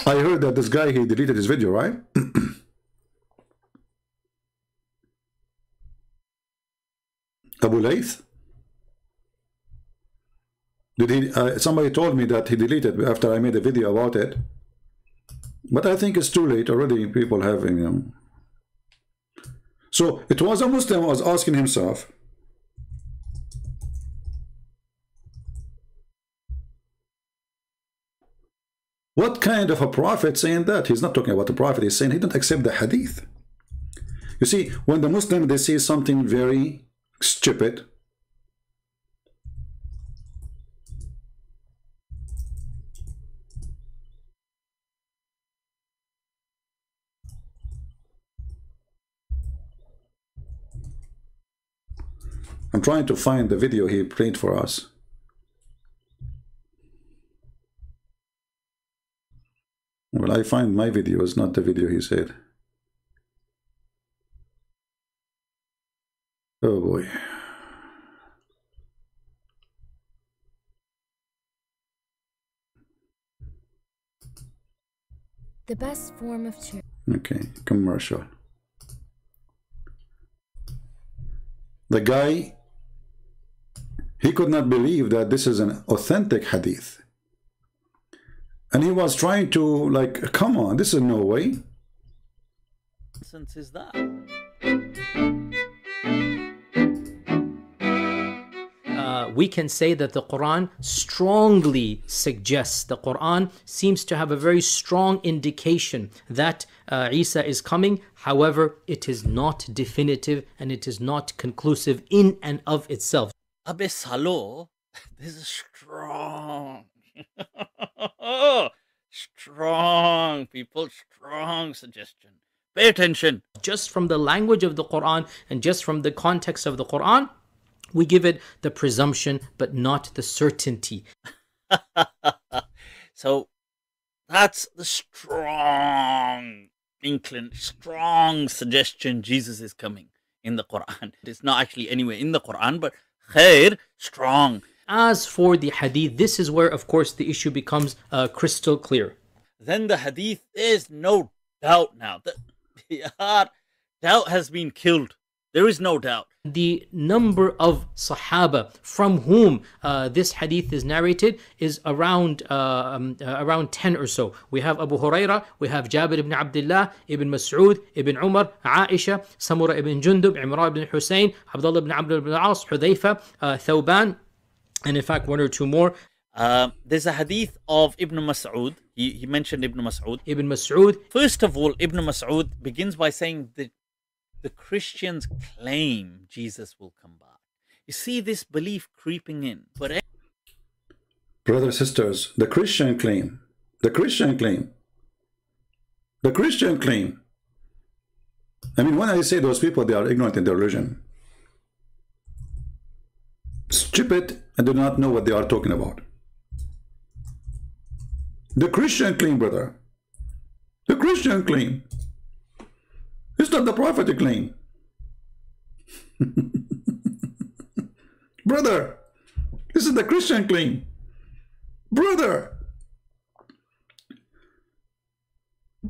I heard that this guy, he deleted his video, right? Abu Layth? Did he? Somebody told me that he deleted after I made a video about it. But I think it's too late already. People have, you know. So it was a Muslim who was asking himself, What kind of a prophet saying that? He's not talking about the prophet. He's saying he don't accept the hadith. You see, when the Muslim, they see something very stupid, I'm trying to find the video he played for us. Well, I find my video is not the video he said. Oh boy. The best form of charity. Okay, commercial. The guy, he could not believe that this is an authentic hadith. And he was trying to, like, come on, this is no way. Nonsense is that? We can say that the Quran strongly suggests, the Quran seems to have a very strong indication that Isa is coming. However, it is not definitive and it is not conclusive in and of itself. Abe Salo, this is strong. Strong, people, strong suggestion. Pay attention. Just from the language of the Quran and just from the context of the Quran, we give it the presumption, but not the certainty. So that's the strong strong suggestion Jesus is coming in the Quran. It's not actually anywhere in the Quran, but khair, strong. As for the hadith, this is where, of course, the issue becomes crystal clear. Then the hadith, there's no doubt now. Doubt has been killed. There is no doubt. The number of Sahaba from whom this hadith is narrated is around 10 or so. We have Abu Huraira, we have Jabir ibn Abdullah, Ibn Mas'ud, Ibn Umar, Aisha, Samura ibn Jundub, Imran ibn Hussein, Abdullah ibn Amr ibn al-As, Hudhayfa, Thawban, and in fact one or two more. There's a hadith of Ibn Mas'ud. He mentioned Ibn Mas'ud. Ibn Mas'ud. First of all, Ibn Mas'ud begins by saying that the Christians claim Jesus will come back. You see this belief creeping in. But brothers, sisters, the Christian claim. I mean, when I say those people, they are ignorant in their religion. Stupid and do not know what they are talking about. The Christian claim, brother. The Christian claim. It's not the prophetic claim. Brother, this is the Christian claim. Brother,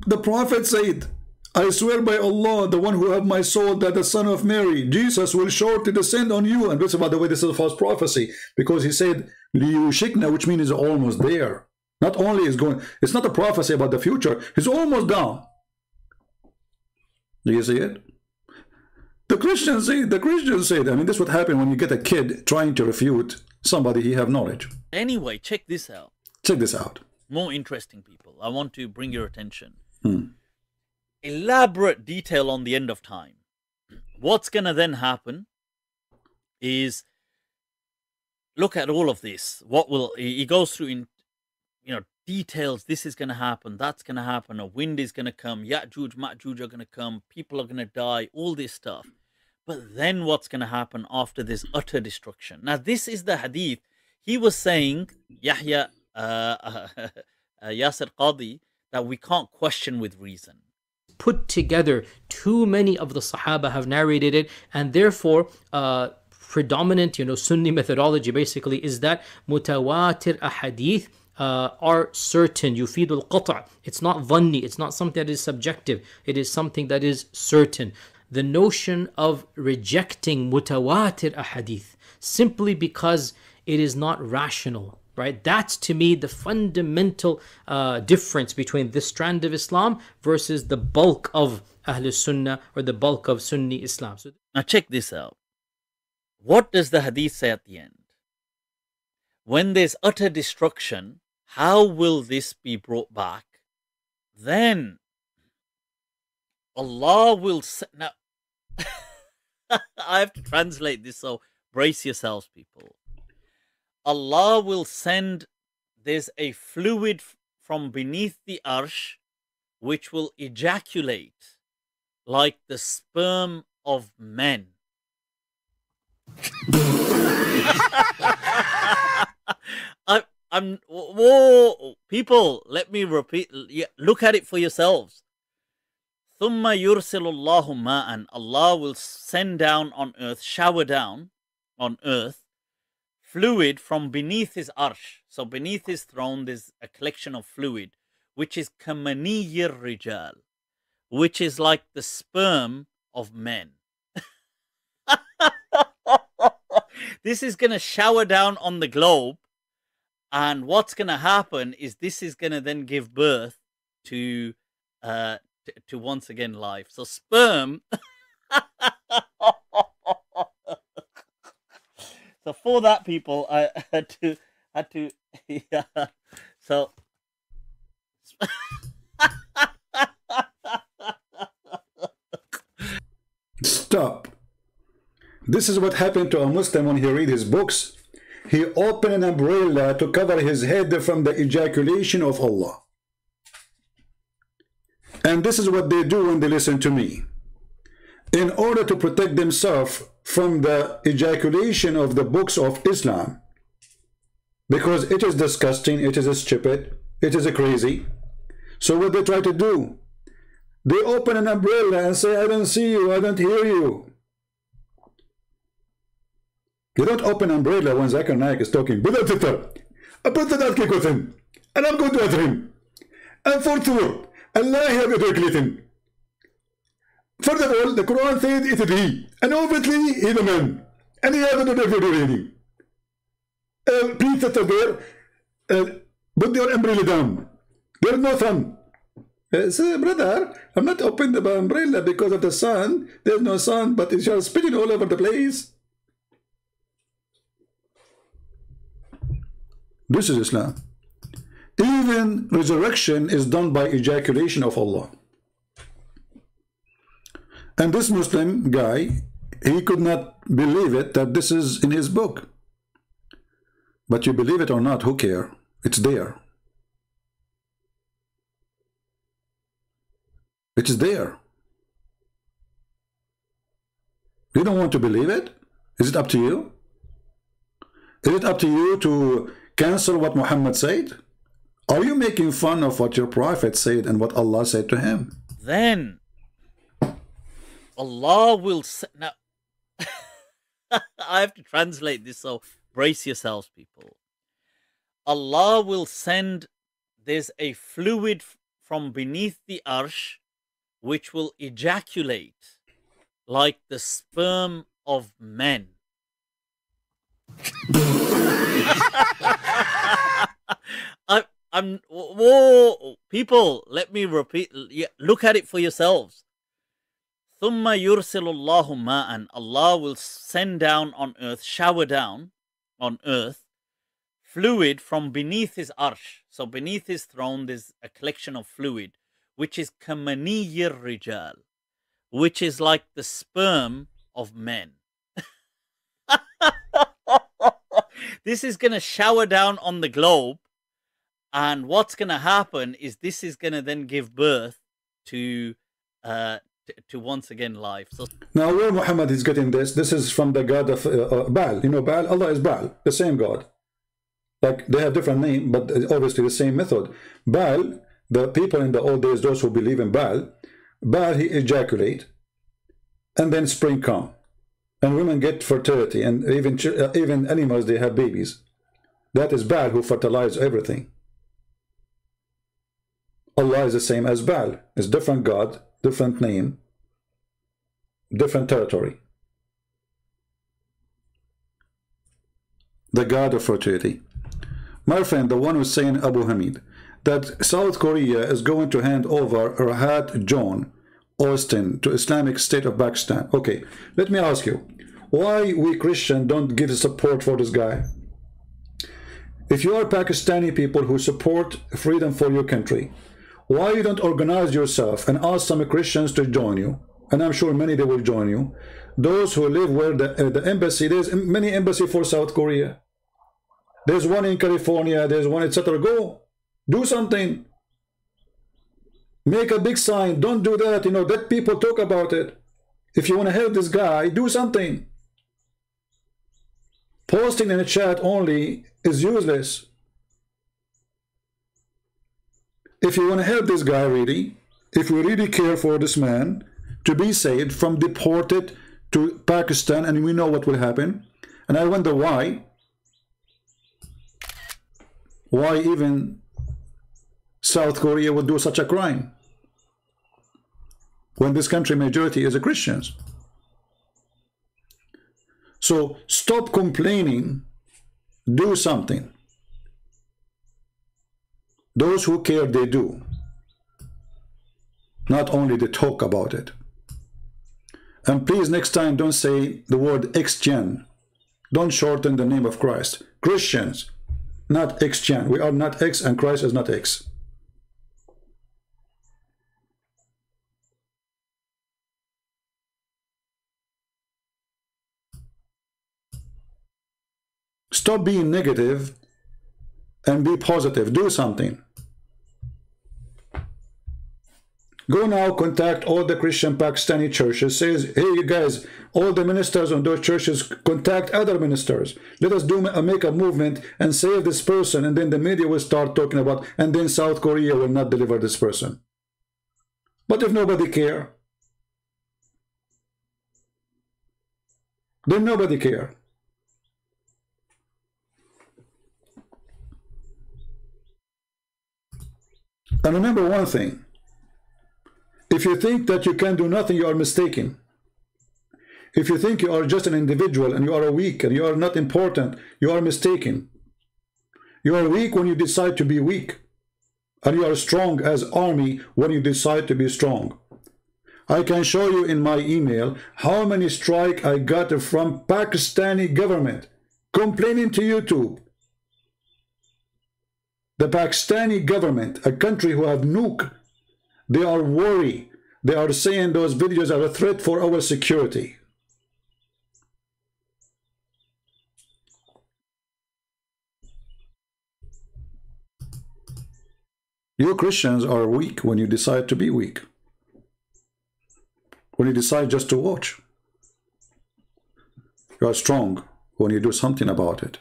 the prophet said, I swear by Allah, the one who have my soul, that the son of Mary, Jesus, will shortly descend on you. And this, by the way, this is a false prophecy, because he said, Liyushikna, which means he's almost there. Not only is going, it's not a prophecy about the future, he's almost down. Do you see it? The Christians say, I mean, this would happen when you get a kid trying to refute somebody he have knowledge. Anyway, check this out. Check this out. More interesting, people. I want to bring your attention. Elaborate detail on the end of time. What's going to then happen is, look at all of this. What will, he goes through in, details. This is going to happen. That's going to happen. A wind is going to come. Ya'juj, Ma'juj are going to come. People are going to die. All this stuff. But then what's going to happen after this utter destruction? Now, this is the hadith. He was saying, Yahya Yasir Qadi, that we can't question with reason. Put together, too many of the Sahaba have narrated it, and therefore predominant Sunni methodology basically is that mutawatir ahadith are certain. Yufidul qata'. It's not dhanni. It's not something that is subjective. It is something that is certain. The notion of rejecting mutawatir ahadith simply because it is not rational, right? That's to me the fundamental difference between this strand of Islam versus the bulk of Ahl Sunnah or the bulk of Sunni Islam. So now check this out. What does the hadith say at the end? When there's utter destruction, how will this be brought back? Then Allah will now I have to translate this, so brace yourselves, people. Allah will send, there's a fluid from beneath the arsh which will ejaculate like the sperm of men. Whoa, people, let me repeat. Look at it for yourselves. ثُمَّ يُرْسِلُ اللَّهُ مَاءً. Allah will send down on earth, shower down on earth, fluid from beneath his arsh. So beneath his throne, there's a collection of fluid, which is كَمَنِيِّ الرِّجَالِ, which is like the sperm of men. This is going to shower down on the globe, and what's going to happen is this is going to then give birth to once again life. So sperm. So for that, people, I had to yeah. So stop. This is what happened to a Muslim when he read his books. He opened an umbrella to cover his head from the ejaculation of Allah. And this is what they do when they listen to me. In order to protect themselves from the ejaculation of the books of Islam, because it is disgusting, it is stupid, it is crazy. So what they try to do, they open an umbrella and say, I don't see you, I don't hear you. You don't open an umbrella when Zakir Naik is talking. And I'm going to utter him. And for sure, Allah have ejaculating. First of all, the Quran says it is he. And obviously, he is a man. And he has a reading. Please, sister there, put your umbrella down. There is no sun. Say, brother, I'm not opening the umbrella because of the sun. There's no sun, but it's just spitting all over the place. This is Islam. Even resurrection is done by ejaculation of Allah. And this Muslim guy, he could not believe it that this is in his book. But you believe it or not, who cares? It's there. It's there. You don't want to believe it? Is it up to you? Is it up to you to cancel what Muhammad said? Are you making fun of what your prophet said and what Allah said to him? Then Allah will now I have to translate this, so brace yourselves, people. Allah will send, there's a fluid from beneath the arsh which will ejaculate like the sperm of men. Whoa, people, let me repeat. Look at it for yourselves. ثُمَّ يُرْسِلُ اللَّهُ مَاءً. Allah will send down on earth, shower down on earth, fluid from beneath his arsh. So beneath his throne, there's a collection of fluid, which is كَمَنِيِّ الرِّجَالِ, which is like the sperm of men. This is going to shower down on the globe, and what's going to happen is this is going to then give birth to once again life. So now where Muhammad is getting this is from the god of Baal. You know Baal? Allah is Baal, the same god. Like they have different name, but obviously the same method. Baal, the people in the old days, those who believe in Baal, he ejaculate, and then spring come. And women get fertility, and even animals, they have babies. That is Baal who fertilizes everything. Allah is the same as Baal. It's different God, different name, different territory. The God of fertility. My friend, the one who's saying, Abu Hamid, that South Korea is going to hand over Rahat John Austin to Islamic State of Pakistan. Okay, let me ask you, why we Christians don't give support for this guy? If you are Pakistani people who support freedom for your country, why you don't organize yourself and ask some Christians to join you? And I'm sure many they will join you. Those who live where the embassy, there's many embassy for South Korea. There's one in California, there's one, etc. Go, do something. Make a big sign. Don't do that. You know, let people talk about it. If you want to help this guy, do something. Posting in a chat only is useless. If you want to help this guy really, if we really care for this man to be saved from deported to Pakistan, and we know what will happen, and I wonder why even South Korea would do such a crime when this country majority is a Christians. So stop complaining, do something. Those who care, they do. Not only they talk about it. And please next time don't say the word X-Gen. Don't shorten the name of Christ. Christians, not X-Gen. We are not X and Christ is not X. Stop being negative and be positive. Do something. Go now, contact all the Christian Pakistani churches. Says, hey, you guys, all the ministers on those churches, contact other ministers. Let us make a movement and save this person. And then the media will start talking about, and then South Korea will not deliver this person. But if nobody care, then nobody care. And remember one thing. If you think that you can do nothing, you are mistaken. If you think you are just an individual and you are weak and you are not important, you are mistaken. You are weak when you decide to be weak. And you are strong as army when you decide to be strong. I can show you in my email how many strikes I got from Pakistani government complaining to YouTube. The Pakistani government, a country who have nuke, they are worried. They are saying those videos are a threat for our security. You Christians are weak when you decide to be weak. When you decide just to watch. You are strong when you do something about it.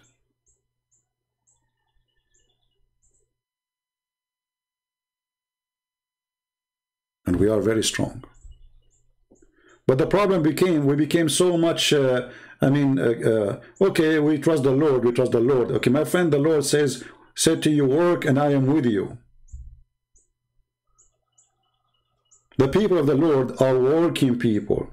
And we are very strong. But the problem became, we became so much, okay, we trust the Lord, we trust the Lord. Okay, my friend, the Lord said to you, work and I am with you. The people of the Lord are working people.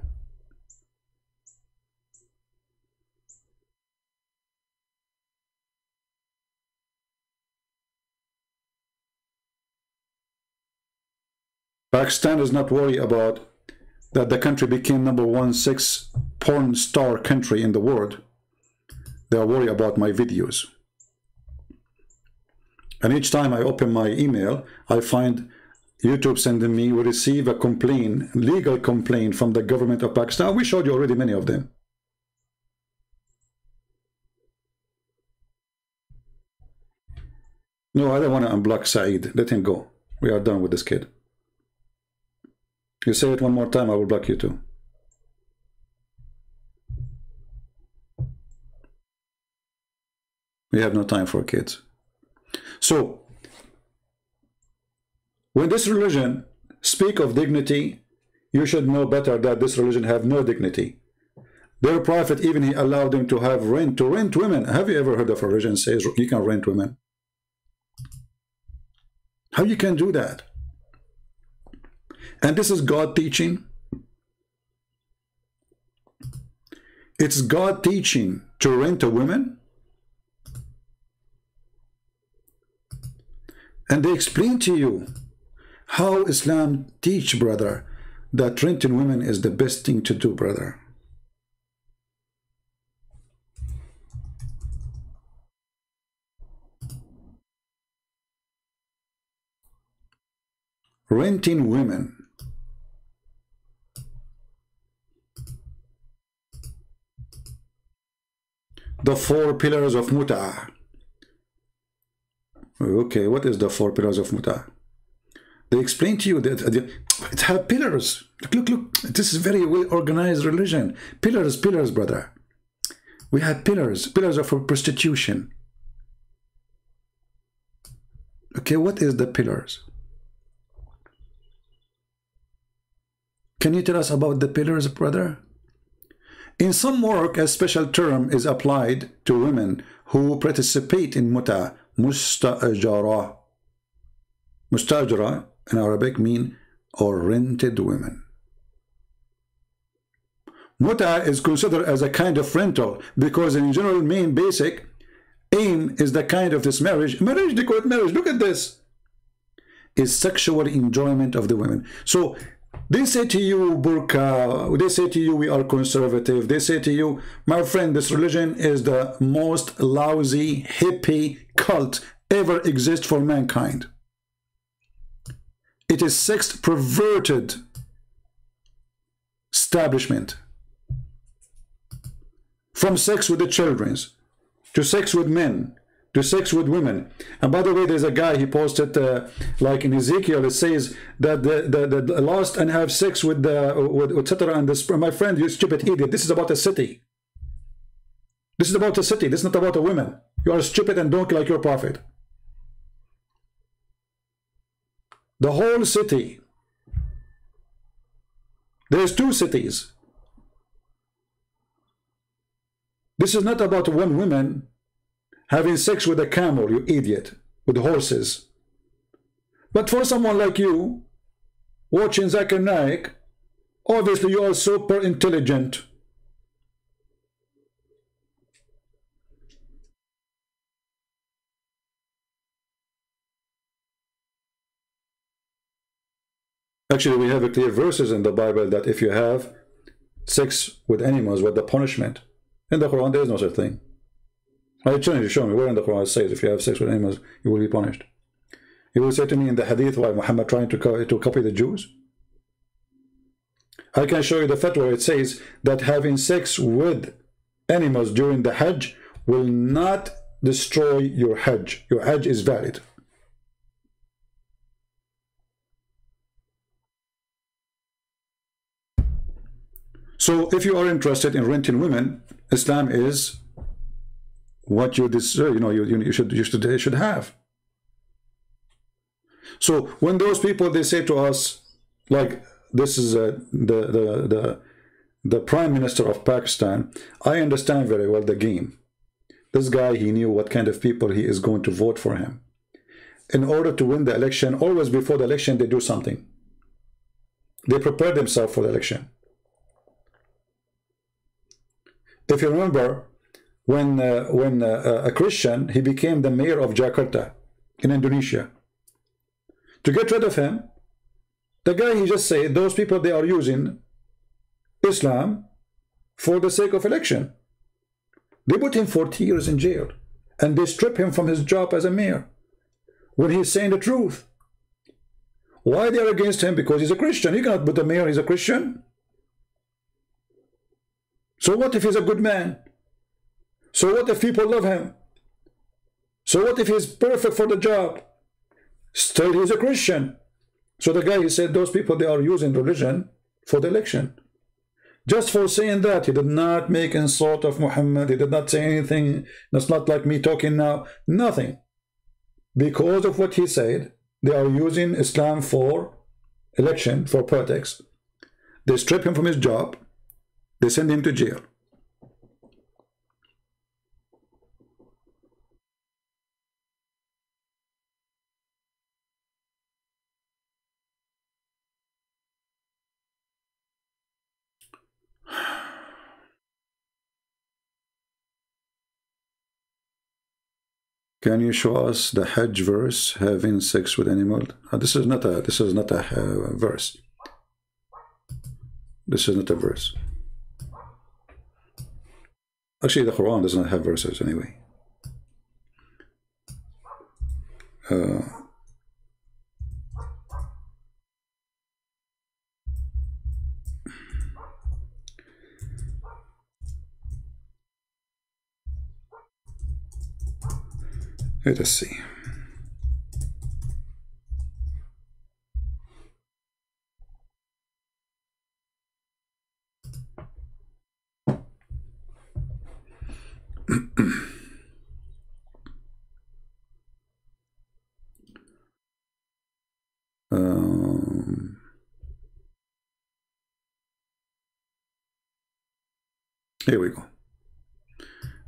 Pakistan is not worried about that the country became #1 6 porn star country in the world. They are worried about my videos. And each time I open my email, I find YouTube sending me, we receive a complaint, legal complaint from the government of Pakistan. We showed you already many of them. No, I don't want to unblock Saeed. Let him go. We are done with this kid. You say it one more time, I will block you too. We have no time for kids. So, when this religion speak of dignity, you should know better that this religion have no dignity. Their prophet, even he allowed them to have rent, to rent women. Have you ever heard of a religion says you can rent women? How you can do that? And this is God teaching. It's God teaching to rent a woman. And they explain to you how Islam teach, brother, that renting women is the best thing to do, brother. renting women. The 4 pillars of Mut'ah. Okay, what is the 4 pillars of Mut'ah? They explain to you that it has pillars. Look, this is very well organized religion. Pillars, brother. We have pillars of prostitution. Okay, what is the pillars? Can you tell us about the pillars, brother? In some work, a special term is applied to women who participate in Mut'ah, mustajara. Mustajara in Arabic mean or rented women. Mut'ah is considered as a kind of rental because in general main basic aim is the kind of this marriage, they call it marriage, look at this, is sexual enjoyment of the women. So they say to you, burqa, they say to you, we are conservative, they say to you, my friend, this religion is the most lousy hippie cult ever exist for mankind. It is sex perverted establishment. From sex with the children, to sex with men, to sex with women. And by the way, there's a guy, he posted like in Ezekiel, it says that the lost and have sex with etc. and the, my friend, you stupid idiot, this is about a city. This is about a city, this is not about a woman. You are stupid and don't like your prophet. The whole city. There's 2 cities. This is not about one woman having sex with a camel, you idiot, with horses. But for someone like you, watching Zakir Naik, obviously you are super intelligent. Actually, we have a clear verses in the Bible that if you have sex with animals, what the punishment? In the Quran, there is no such thing. I challenge you, show me where in the Quran it says if you have sex with animals, you will be punished. You will say to me in the hadith, why Muhammad trying to copy the Jews? I can show you the fatwa where it says that having sex with animals during the Hajj will not destroy your Hajj. Your Hajj is valid. So if you are interested in renting women, Islam is what you deserve, you should have. So when those people, they say to us, like this is the Prime Minister of Pakistan, I understand very well the game. This guy, he knew what kind of people he is going to vote for him. In order to win the election, always before the election, they do something. They prepare themselves for the election. If you remember, when a Christian, he became the mayor of Jakarta in Indonesia. To get rid of him, the guy, he just said, those people, they are using Islam for the sake of election. They put him 40 years in jail, and they strip him from his job as a mayor when he's saying the truth. Why they are against him? Because he's a Christian. You cannot put the mayor, he's a Christian. So what if he's a good man? So what if people love him? So what if he's perfect for the job? Still he's a Christian. So the guy, he said, those people, they are using religion for the election. Just for saying that, he did not make insult of Muhammad. He did not say anything. That's not like me talking now. Nothing. Because of what he said, they are using Islam for election, for politics. They strip him from his job. They send him to jail. Can you show us the Hajj verse, having sex with animal? This is not a verse. This is not a verse. Actually, the Quran does not have verses anyway. Let us see. Here we go.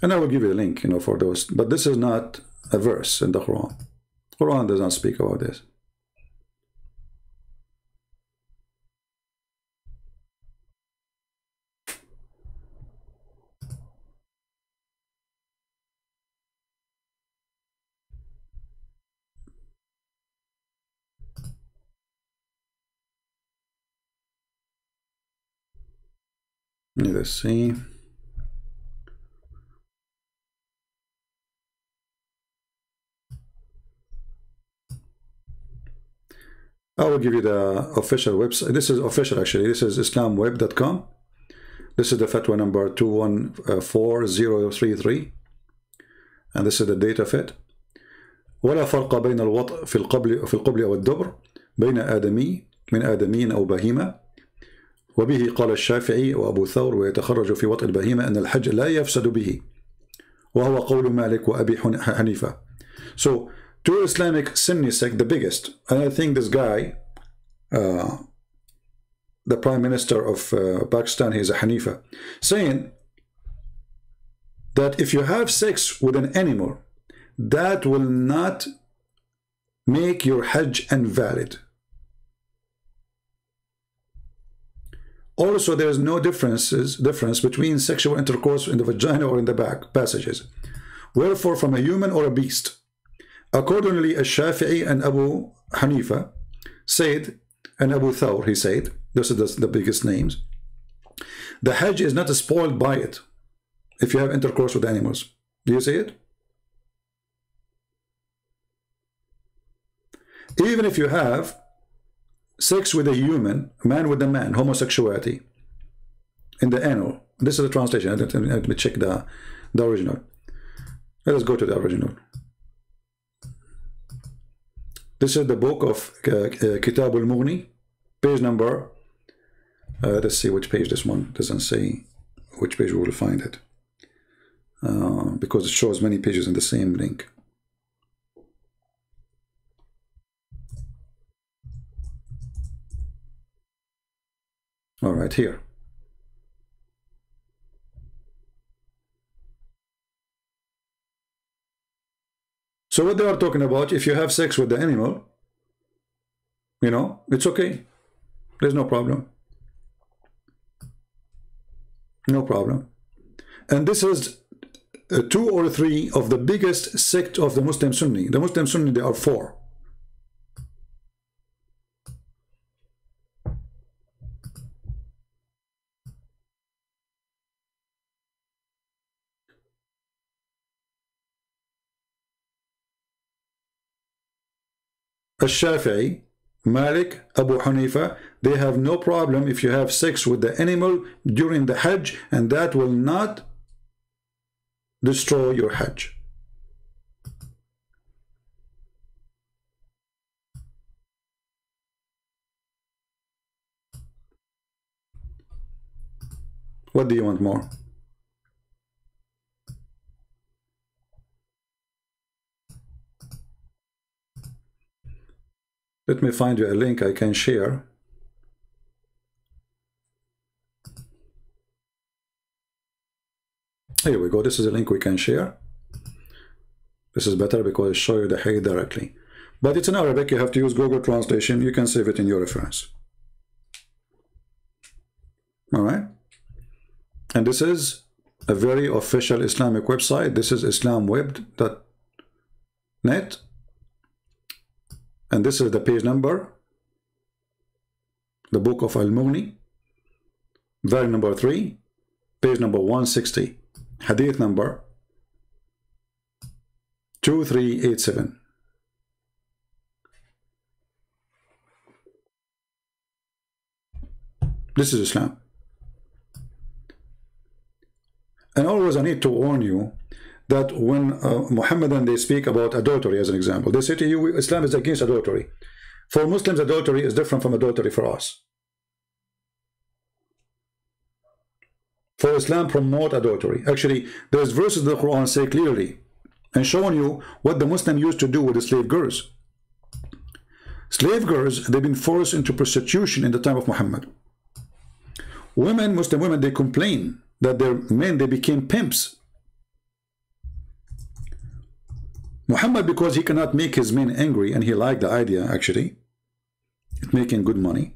And I will give you a link, for those. But this is not a verse in the Quran. Quran does not speak about this. Let's see. I will give you the official website. This is official, actually. This is islamweb.com. This is the fatwa number 214033. And this is the date of it. ولا فرق بين الوطء في القبل أو الدبر بين آدمي من آدمين أو بهيمة. وبه قال الشافعي وأبو ثور ويتخرج في وطء البهيمة أن الحج لا يفسد به. وهو قول مالك وأبي حنيفة. So, to Islamic Sunni sect, the biggest, and I think this guy, the Prime Minister of Pakistan, he's a Hanifa, saying that if you have sex with an animal, that will not make your Hajj invalid. Also, there is no difference between sexual intercourse in the vagina or in the back passages. Wherefore, from a human or a beast. Accordingly, Ash-Shafi'i and Abu Hanifa said, and Abu Thawr, he said, this is the biggest names, the Hajj is not spoiled by it if you have intercourse with animals. Do you see it? Even if you have sex with a human, man with a man, homosexuality, in the anal. This is the translation. Let me check the original. Let us go to the original. This is the book of Kitab al-Mughni, page number, let's see which page this one, doesn't say which page we will find it, because it shows many pages in the same link. All right, here. So what they are talking about, if you have sex with the animal, it's okay. There's no problem. No problem. And this is 2 or 3 of the biggest sect of the Muslim Sunni. The Muslim Sunni, there are 4. Al-Shafi'i, Malik, Abu Hanifa, they have no problem if you have sex with the animal during the Hajj, and that will not destroy your Hajj. What do you want more? Let me find you a link I can share. Here we go. This is a link we can share. This is better because it shows you the hadith directly. But it's in Arabic. You have to use Google Translation. You can save it in your reference. All right. And this is a very official Islamic website. This is islamweb.net. And this is the page number, the book of Al-Mughni, volume number 3, page number 160, hadith number 2387. This is Islam. And always I need to warn you that when Muhammadan they speak about adultery as an example, they say to you Islam is against adultery. For Muslims, adultery is different from adultery for us. For Islam promote adultery. Actually, there's verses in the Quran say clearly and showing you what the Muslim used to do with the slave girls. Slave girls, they've been forced into prostitution in the time of Muhammad. Women, Muslim women, they complain that their men, they became pimps. Muhammad, because he cannot make his men angry, and he liked the idea actually, making good money,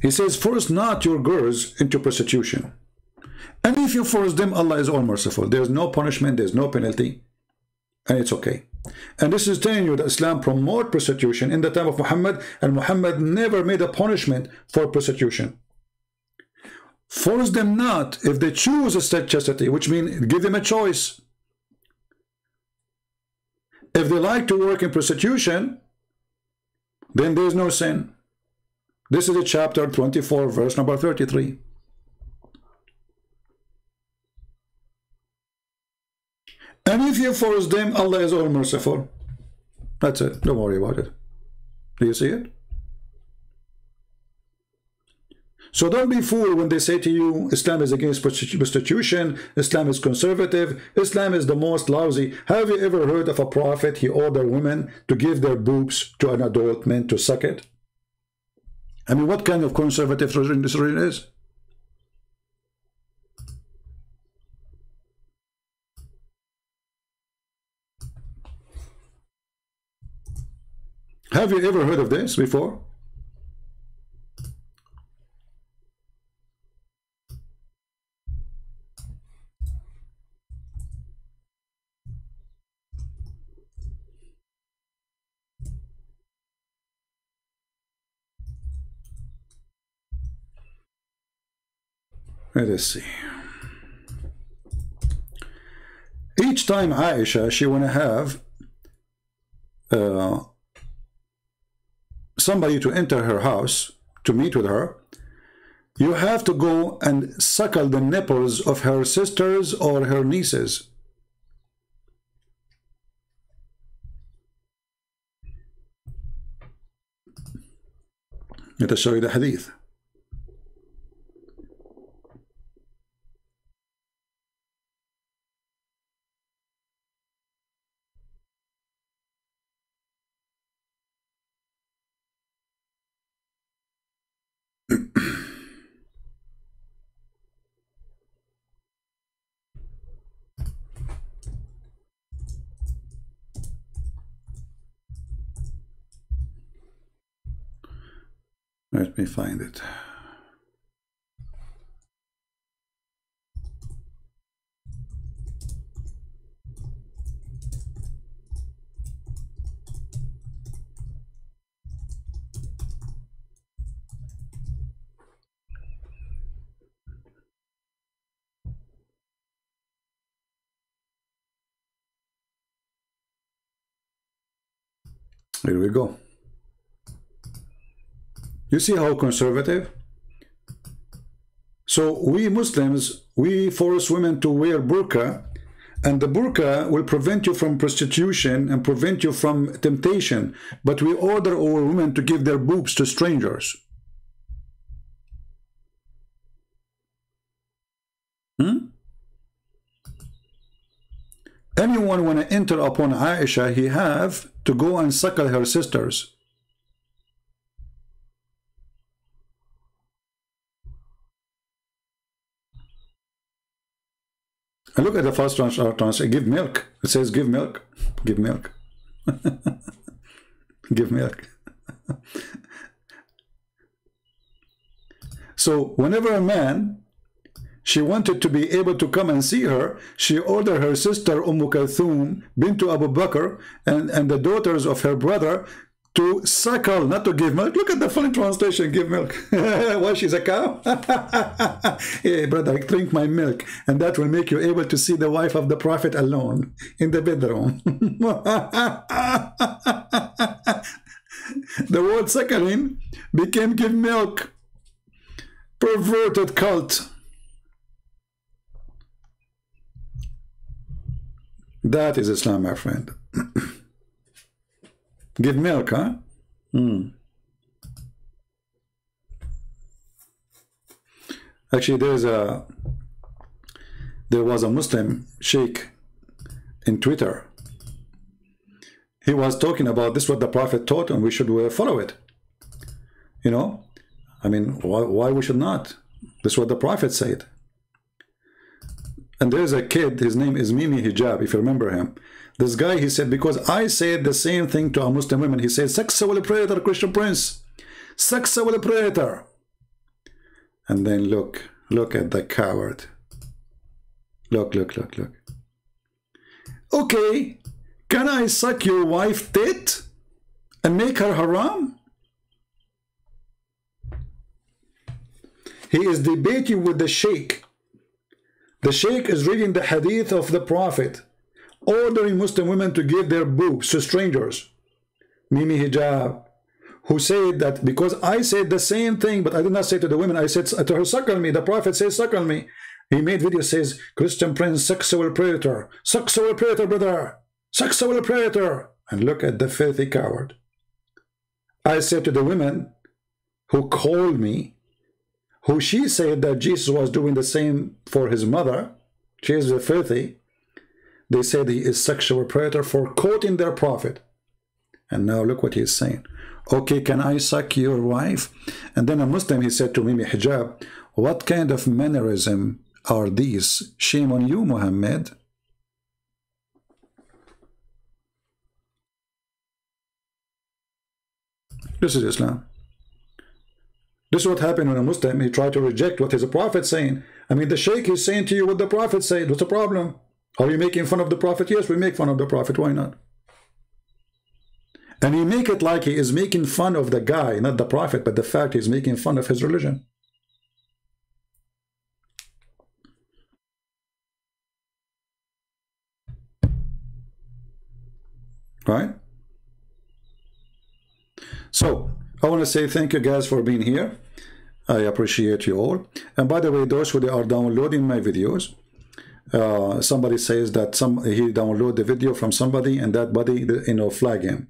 he says, force not your girls into prostitution. And if you force them, Allah is all merciful. There's no punishment, there's no penalty, and it's okay. And this is telling you that Islam promote prostitution in the time of Muhammad, and Muhammad never made a punishment for prostitution. Force them not if they choose a chastity, which means give them a choice. If they like to work in prostitution, then there's no sin. This is a chapter 24, verse number 33. And if you force them, Allah is all merciful. That's it. Don't worry about it. Do you see it? So don't be fooled when they say to you, Islam is against prostitution, Islam is conservative, Islam is the most lousy. Have you ever heard of a prophet, he ordered women to give their boobs to an adult man to suck it? I mean, what kind of conservative religion this really is? Have you ever heard of this before? Let us see. Each time Aisha, she want to have somebody to enter her house to meet with her, you have to go and suckle the nipples of her sisters or her nieces. Let us show you the hadith. Let me find it. Here we go. You see how conservative? So we Muslims, we force women to wear burqa, and the burqa will prevent you from prostitution and prevent you from temptation, but we order our women to give their boobs to strangers. Anyone want to enter upon Aisha, he have to go and suckle her sisters. And look at the first translation, give milk. It says give milk, give milk. Give milk. So whenever a man, she wanted to be able to come and see her, she ordered her sister Kalthum bint Abu Bakr and the daughters of her brother to suckle, not to give milk. Look at the funny translation, give milk. Why, she's a cow? Hey, brother, drink my milk, and that will make you able to see the wife of the Prophet alone in the bedroom. The word suckling became give milk. Perverted cult. That is Islam, my friend. Give milk, huh? Actually, there was a Muslim sheikh in Twitter. He was talking about this, what the Prophet taught, and we should follow it. You know, I mean, why we should not? This is what the Prophet said. And there's a kid, his name is Mimi Hijab, if you remember him. This guy, he said, because I said the same thing to a Muslim woman. He said, sexual predator, Christian Prince. Sexual predator. And then look at the coward. Look. Okay, can I suck your wife tit and make her haram? He is debating with the sheikh. The sheikh is reading the hadith of the Prophet, ordering Muslim women to give their boobs to strangers. Mimi Hijab, who said that because I said the same thing, but I did not say to the women, I said to her, suckle me. The Prophet says, suckle me. He made video, says, Christian Prince, sexual predator. Sexual predator, brother. Sexual predator. And look at the filthy coward. I said to the women who called me, who she said that Jesus was doing the same for his mother, she is filthy. They said he is sexual predator for quoting their prophet. And now look what he is saying. Okay, can I suck your wife? And then a Muslim, he said to Mimi Hijab, what kind of mannerism are these? Shame on you, Muhammad. This is Islam. This is what happened when a Muslim, he tried to reject what his prophet saying. I mean, the sheikh is saying to you what the prophet said. What's the problem? Are you making fun of the prophet? Yes, we make fun of the prophet. Why not? And he make it like he is making fun of the guy, not the prophet, but the fact he's making fun of his religion. Right? So, I want to say thank you guys for being here. I appreciate you all. And by the way, those who are downloading my videos, somebody says that he downloaded the video from somebody and that buddy, you know, flag him.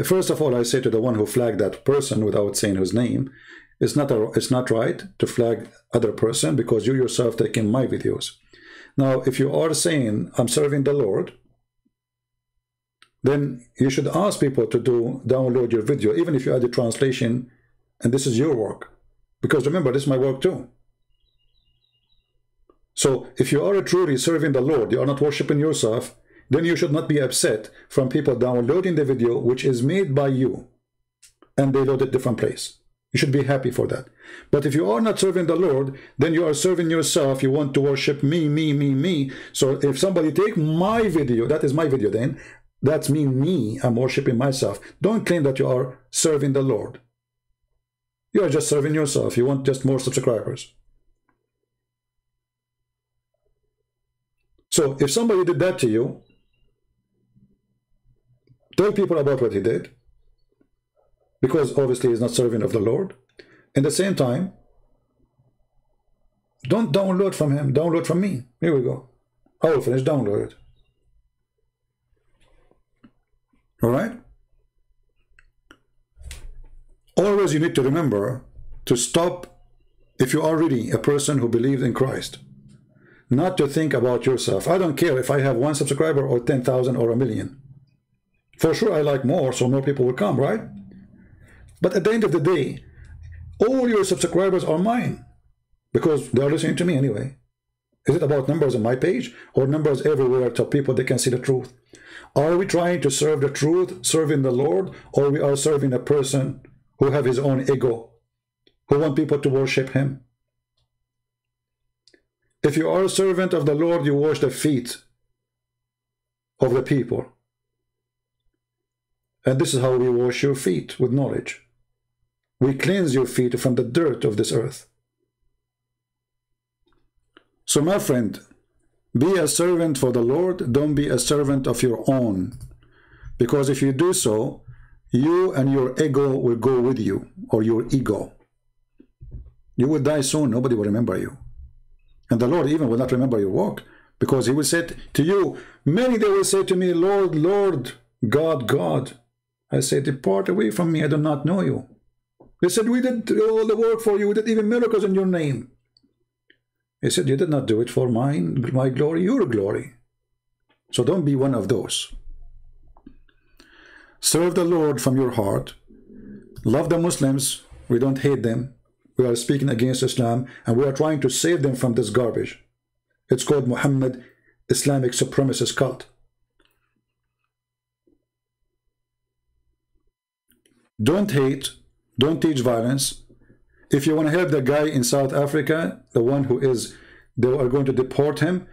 First of all, I say to the one who flagged that person without saying his name, it's not right to flag other person because you yourself taking my videos. Now, if you are saying I'm serving the Lord, then you should ask people to download your video, even if you add the translation, and this is your work. Because remember, this is my work too. So if you are truly serving the Lord, you are not worshiping yourself, then you should not be upset from people downloading the video which is made by you and they load it different place. You should be happy for that. But if you are not serving the Lord, then you are serving yourself. You want to worship me. So if somebody take my video, that is my video then, that's me. I'm worshiping myself. Don't claim that you are serving the Lord. You are just serving yourself. You want just more subscribers. So if somebody did that to you, tell people about what he did, because obviously he's not serving of the Lord. At the same time, don't download from him, download from me. Here we go. I will finish, download it. All right? Always you need to remember to stop, if you are really a person who believes in Christ, not to think about yourself. I don't care if I have 1 subscriber or 10,000 or 1,000,000. For sure I like more, so more people will come, right? But at the end of the day, all your subscribers are mine because they are listening to me anyway. Is it about numbers on my page or numbers everywhere to people they can see the truth? Are we trying to serve the truth, serving the Lord, or we are serving a person who have his own ego, who want people to worship him? If you are a servant of the Lord, you wash the feet of the people. And this is how we wash your feet, with knowledge. We cleanse your feet from the dirt of this earth. So my friend, be a servant for the Lord, don't be a servant of your own. Because if you do so, you and your ego will go with you, or your ego. You will die soon, nobody will remember you. And the Lord even will not remember your work, Because he will say to you, many they will say to me, Lord, Lord, God, God. I say, depart away from me, I do not know you. They said, we did all the work for you, we did even miracles in your name. He said, you did not do it for my glory, your glory. So don't be one of those. Serve the Lord from your heart. Love the Muslims. We don't hate them. We are speaking against Islam, and we are trying to save them from this garbage. It's called Muhammad Islamic supremacist cult. Don't hate. Don't teach violence. If you want to help the guy in South Africa, the one who is, they are going to deport him,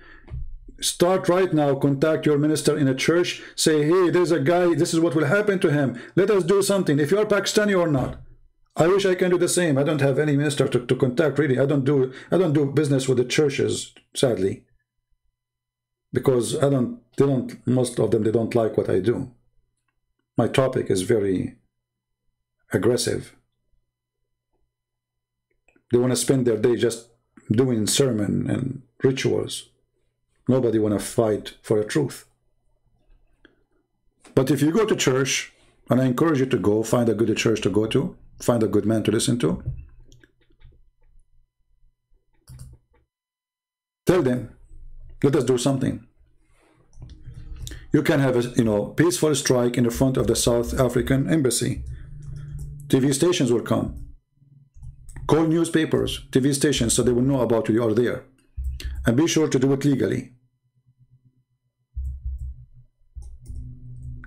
start right now, contact your minister in a church, say, hey, there's a guy, this is what will happen to him. Let us do something, if you are Pakistani or not. I wish I can do the same. I don't have any minister to contact, really. I don't do business with the churches, sadly. Because most of them, they don't like what I do. My topic is very aggressive. They want to spend their day just doing sermon and rituals. Nobody want to fight for the truth. But if you go to church, and I encourage you to go, find a good church to go to, find a good man to listen to, tell them, let us do something. You can have a peaceful strike in the front of the South African embassy. TV stations will come. Call newspapers, TV stations, so they will know about you are there. And be sure to do it legally.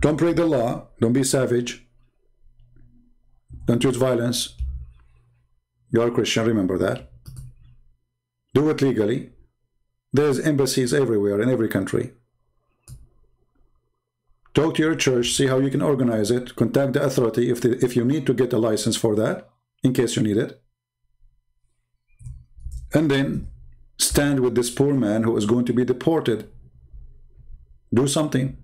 Don't break the law. Don't be savage. Don't use violence. You are a Christian, remember that. Do it legally. There's embassies everywhere in every country. Talk to your church, see how you can organize it. Contact the authority if you need to get a license for that, in case you need it. And then stand with this poor man who is going to be deported. Do something.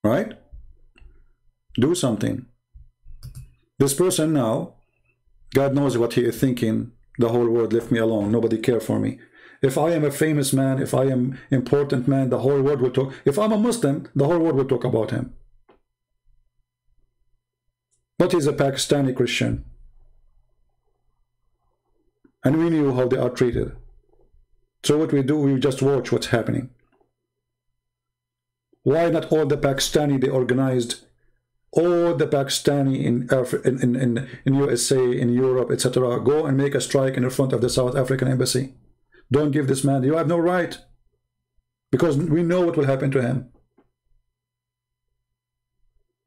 Right? Do something. This person now, God knows what he is thinking. The whole world left me alone. Nobody cares for me. If I am a famous man, if I am important man, the whole world will talk. If I'm a Muslim, the whole world will talk about him. But he's a Pakistani Christian. And we knew how they are treated. So what we do, we just watch what's happening. Why not all the Pakistani, they organized, all the Pakistani in USA, in Europe, etc., go and make a strike in the front of the South African embassy. Don't give this man, you have no right. Because we know what will happen to him.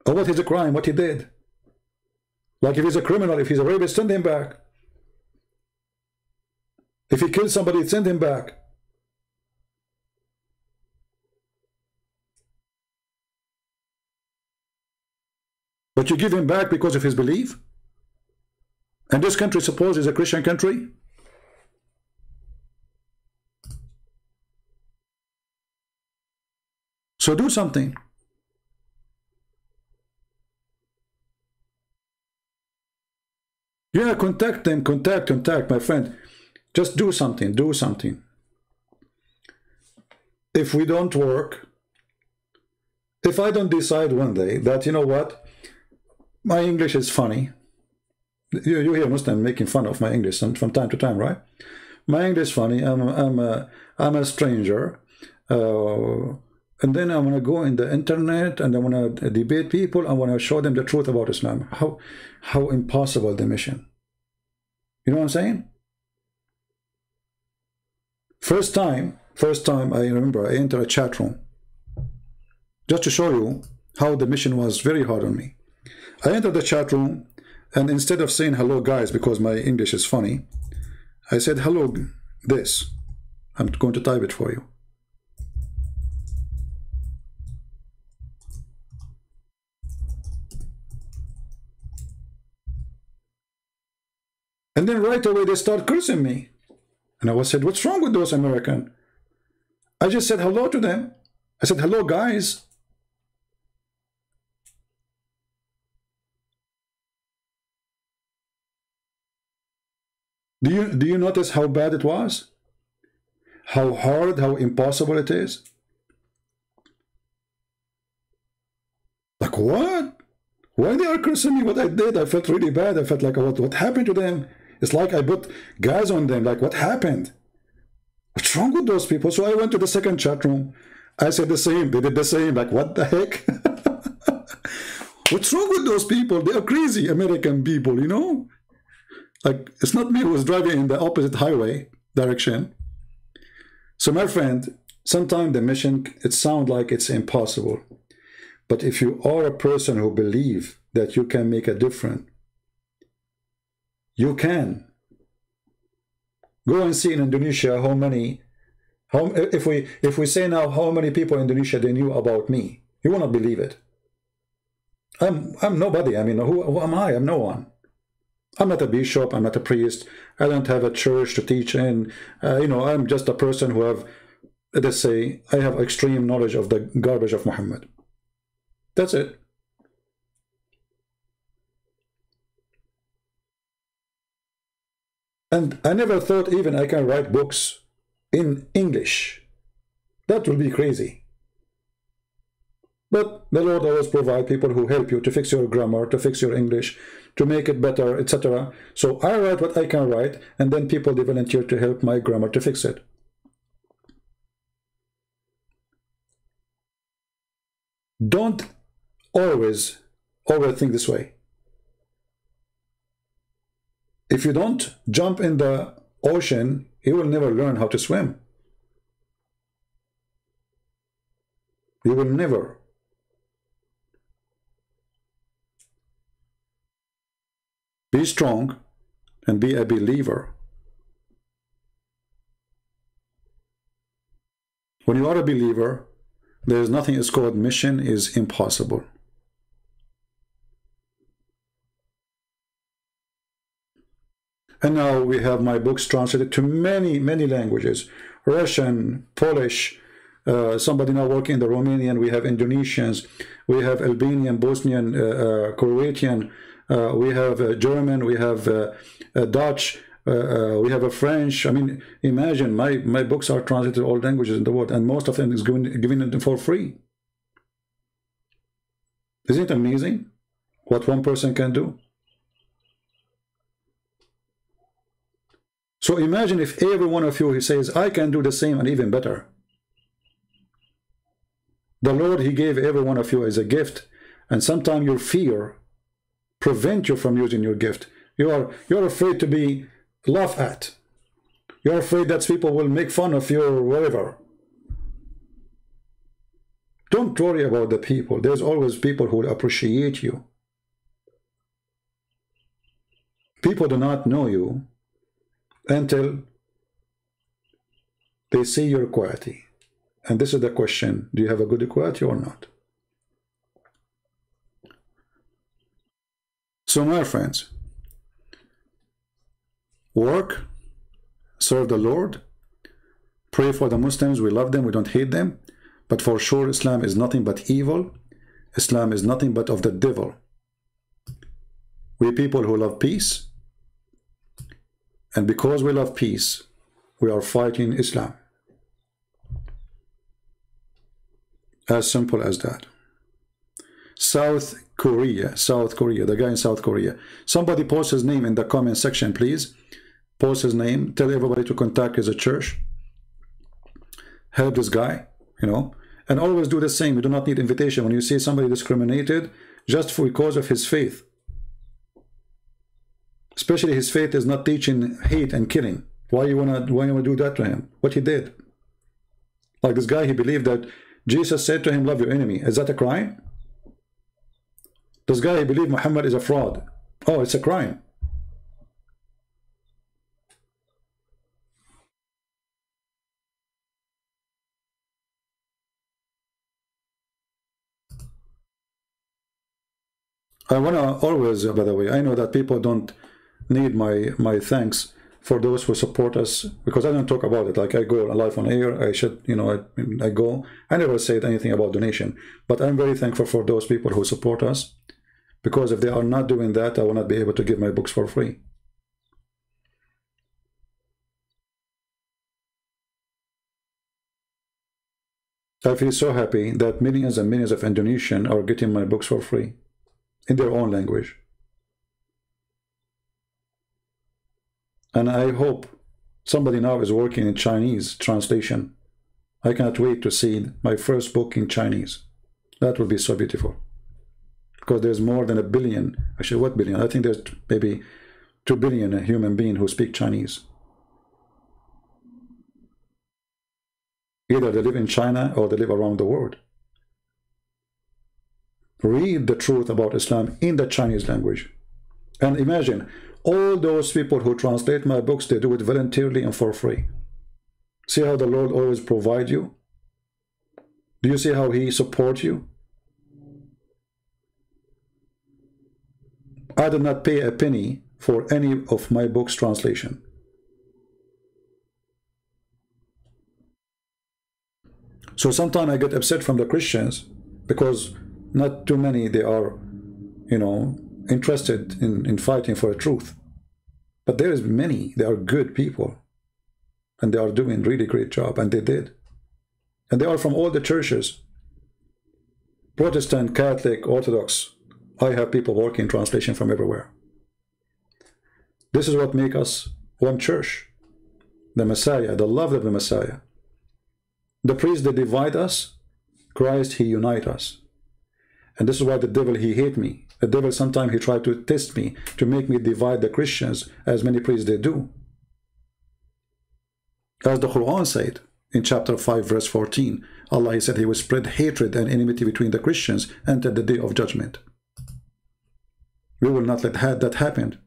Or what is a crime, what he did. Like if he's a criminal, if he's a rapist, send him back. If he killed somebody, send him back. But you give him back because of his belief? And this country, suppose, is a Christian country? So do something. Yeah, contact them, contact, my friend. Just do something, do something. If we don't work, if I don't decide one day that, you know what, my English is funny. You hear Muslims making fun of my English from time to time, right? My English is funny. I'm a stranger. And then I want to go in the internet and I want to debate people. I want to show them the truth about Islam. How impossible the mission. You know what I'm saying? First time I remember I entered a chat room. Just to show you how the mission was very hard on me. I entered the chat room and instead of saying hello guys because my English is funny, I said hello this. I'm going to type it for you. And then right away they start cursing me. And I said, what's wrong with those Americans? I just said hello to them. I said, hello guys. Do you notice how bad it was? How hard, how impossible it is? Like, what? Why they are cursing me what I did? I felt really bad. I felt like, what happened to them? It's like I put gas on them. Like, what happened? What's wrong with those people? So I went to the second chat room. I said the same. They did the same. Like, what the heck? What's wrong with those people? They are crazy American people, you know? Like, it's not me who was driving in the opposite highway direction. So my friend, sometimes the mission, it sounds like it's impossible. But if you are a person who believes that you can make a difference, you can. Go and see in Indonesia if we say now how many people in Indonesia they knew about me, you will not believe it. I'm nobody. I mean, who am I? I'm no one. I'm not a bishop. I'm not a priest. I don't have a church to teach in. You know, I'm just a person who have, let's say, I have extreme knowledge of the garbage of Muhammad. That's it. And I never thought even I can write books in English. That would be crazy. But the Lord always provides people who help you to fix your grammar, to fix your English, to make it better, etc. So I write what I can write, and then people they volunteer to help my grammar to fix it. Don't always overthink this way. If you don't jump in the ocean, you will never learn how to swim. You will never. Be strong and be a believer. When you are a believer, there is nothing is called mission is impossible. And now we have my books translated to many, many languages. Russian, Polish, somebody now working in the Romanian, we have Indonesians, we have Albanian, Bosnian, Croatian, we have German, we have Dutch, we have a French. I mean, imagine my books are translated to all languages in the world, and most of them is given for free. Isn't it amazing what one person can do? So imagine if every one of you he says, I can do the same and even better. The Lord, he gave every one of you as a gift, and sometimes your fear prevent you from using your gift. You're afraid to be laughed at. You're afraid that people will make fun of you or whatever. Don't worry about the people. There's always people who will appreciate you. People do not know you until they see your quality. And this is the question, do you have a good quality or not? So my friends, work, serve the Lord, pray for the Muslims, we love them, we don't hate them, but for sure Islam is nothing but evil. Islam is nothing but of the devil. We people who love peace, and because we love peace, we are fighting Islam. As simple as that. South Korea, the guy in South Korea. Somebody post his name in the comment section, please. Post his name. Tell everybody to contact his church. Help this guy, you know. And always do the same. You do not need invitation. When you see somebody discriminated, just because of his faith. Especially his faith is not teaching hate and killing. Why you wanna do that to him? What he did? Like this guy, he believed that Jesus said to him, love your enemy. Is that a crime? This guy, he believed Muhammad is a fraud. Oh, it's a crime. I want to always, by the way, I know that people don't need my thanks for those who support us, because I don't talk about it. Like I go live on air, I should, you know, I go. I never said anything about donation, but I'm very thankful for those people who support us, because if they are not doing that, I will not be able to give my books for free. I feel so happy that millions and millions of Indonesians are getting my books for free in their own language. And I hope somebody now is working in Chinese translation. I cannot wait to see my first book in Chinese. That will be so beautiful. Because there's more than 1 billion, actually what billion? I think there's maybe 2 billion human beings who speak Chinese. Either they live in China or they live around the world. Read the truth about Islam in the Chinese language. And imagine, all those people who translate my books, they do it voluntarily and for free. See how the Lord always provides you? Do you see how He supports you? I did not pay a penny for any of my books' translation. So sometimes I get upset from the Christians because not too many, they are, you know, interested in fighting for the truth. But there is many, they are good people. And they are doing really great job, and they did. And they are from all the churches. Protestant, Catholic, Orthodox. I have people working translation from everywhere. This is what makes us one church. The Messiah, the love of the Messiah. The priests, they divide us. Christ, He unites us. And this is why the devil, he hate me. The devil, sometimes he tried to test me, to make me divide the Christians, as many priests they do. As the Quran said, in chapter 5, verse 14, Allah, He said He will spread hatred and enmity between the Christians until the day of judgment. We will not let that happen.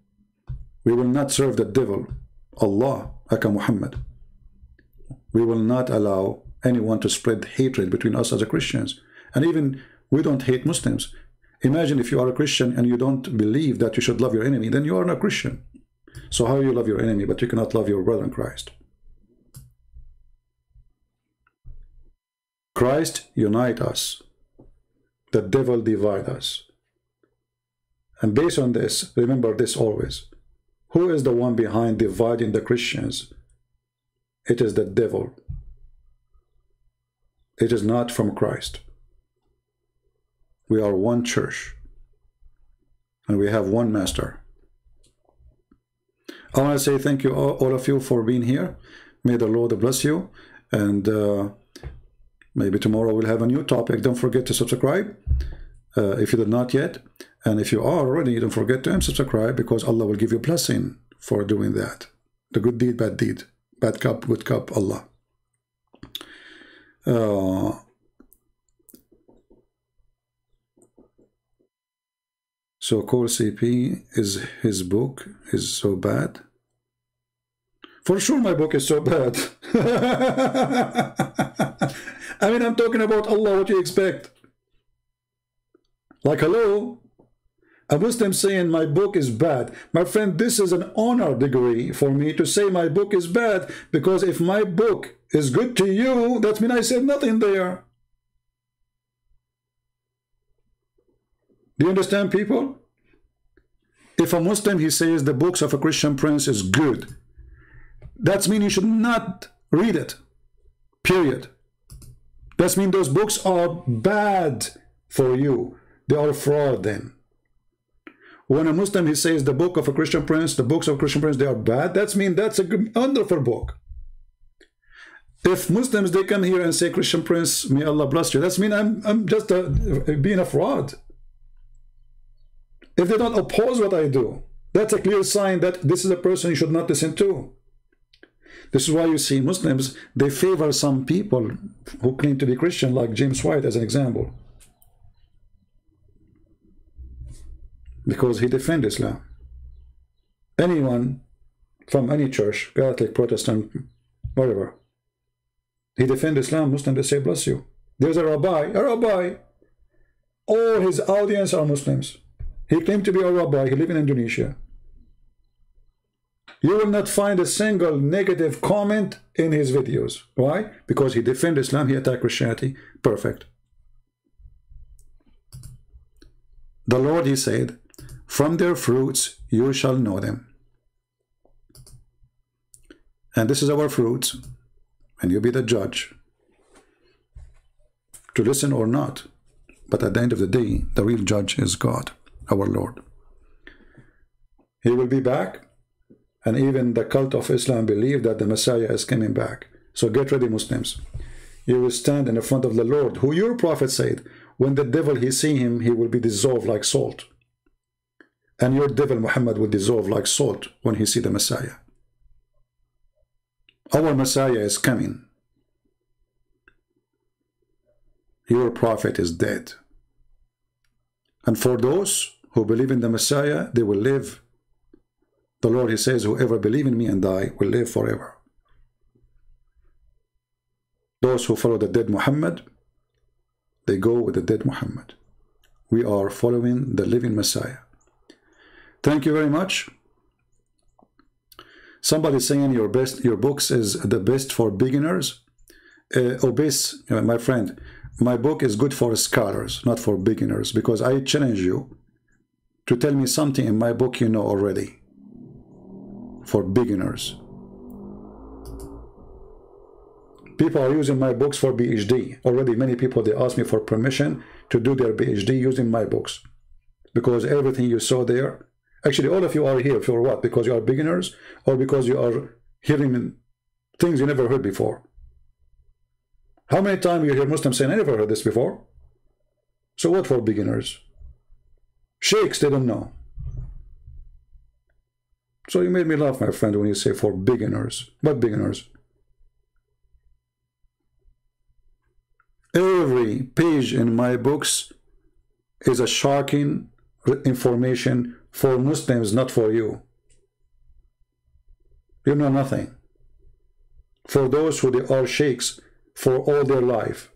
We will not serve the devil, Allah, aka Muhammad. We will not allow anyone to spread hatred between us as a Christians. And even we don't hate Muslims. Imagine if you are a Christian and you don't believe that you should love your enemy, then you are not a Christian. So how you love your enemy, but you cannot love your brother in Christ? Christ unite us. The devil divide us. And based on this, remember this always. Who is the one behind dividing the Christians? It is the devil. It is not from Christ. We are one church. And we have one master. I want to say thank you all of you for being here. May the Lord bless you. And maybe tomorrow we'll have a new topic. Don't forget to subscribe if you did not yet. And if you are already, don't forget to subscribe, because Allah will give you a blessing for doing that. The good deed, bad deed. Bad cup, good cup, Allah. So Core CP, is his book is so bad? For sure my book is so bad. I mean, I'm talking about Allah, what do you expect? Like, hello? A Muslim saying my book is bad. My friend, this is an honor degree for me to say my book is bad, because if my book is good to you, that means I said nothing there. Do you understand, people? If a Muslim, he says the books of a Christian prince is good, that means you should not read it. Period. That means those books are bad for you. They are fraud then. When a Muslim, he says the book of a Christian prince, the books of a Christian prince, they are bad, that means that's a good, wonderful book. If Muslims, they come here and say, Christian prince, may Allah bless you, that means I'm just being a fraud. If they don't oppose what I do, that's a clear sign that this is a person you should not listen to. This is why you see Muslims, they favor some people who claim to be Christian, like James White as an example. Because he defends Islam. Anyone from any church, Catholic, Protestant, whatever, he defends Islam, Muslim, they say, bless you. There's a rabbi. All his audience are Muslims. He claimed to be a rabbi, he lives in Indonesia. You will not find a single negative comment in his videos. Why? Because he defends Islam, he attacks Christianity. Perfect. The Lord, he said, from their fruits you shall know them. And this is our fruits, and you be the judge. to listen or not. But at the end of the day, the real judge is God, our Lord. He will be back, and even the cult of Islam believe that the Messiah is coming back. So get ready, Muslims. You will stand in the front of the Lord, who your prophet said, when the devil he see him, he will be dissolved like salt. And your devil Muhammad will dissolve like salt when he see the Messiah. Our Messiah is coming. Your prophet is dead. And for those who believe in the Messiah, they will live. The Lord, he says, whoever believe in me and die will live forever. Those who follow the dead Muhammad, they go with the dead Muhammad. We are following the living Messiah. Thank you very much. Somebody saying your books is the best for beginners. Obese, my friend, my book is good for scholars, not for beginners, because I challenge you to tell me something in my book you know already. For beginners. People are using my books for PhD. Already many people, they ask me for permission to do their PhD using my books. Because everything you saw there, actually all of you are here for what? Because you are beginners, or because you are hearing things you never heard before? How many times you hear Muslims saying, I never heard this before? So what for beginners? Sheikhs, they don't know. So you made me laugh, my friend, when you say for beginners. What beginners? Every page in my books is a shocking information for Muslims, not for you. You know nothing. For those who they are sheikhs for all their life.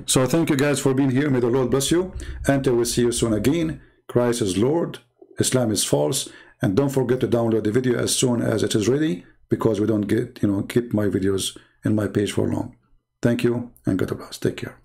So thank you guys for being here. May the Lord bless you. Until we see you soon again. Christ is Lord. Islam is false. And don't forget to download the video as soon as it is ready, because we don't get, keep my videos in my page for long. Thank you and God bless. Take care.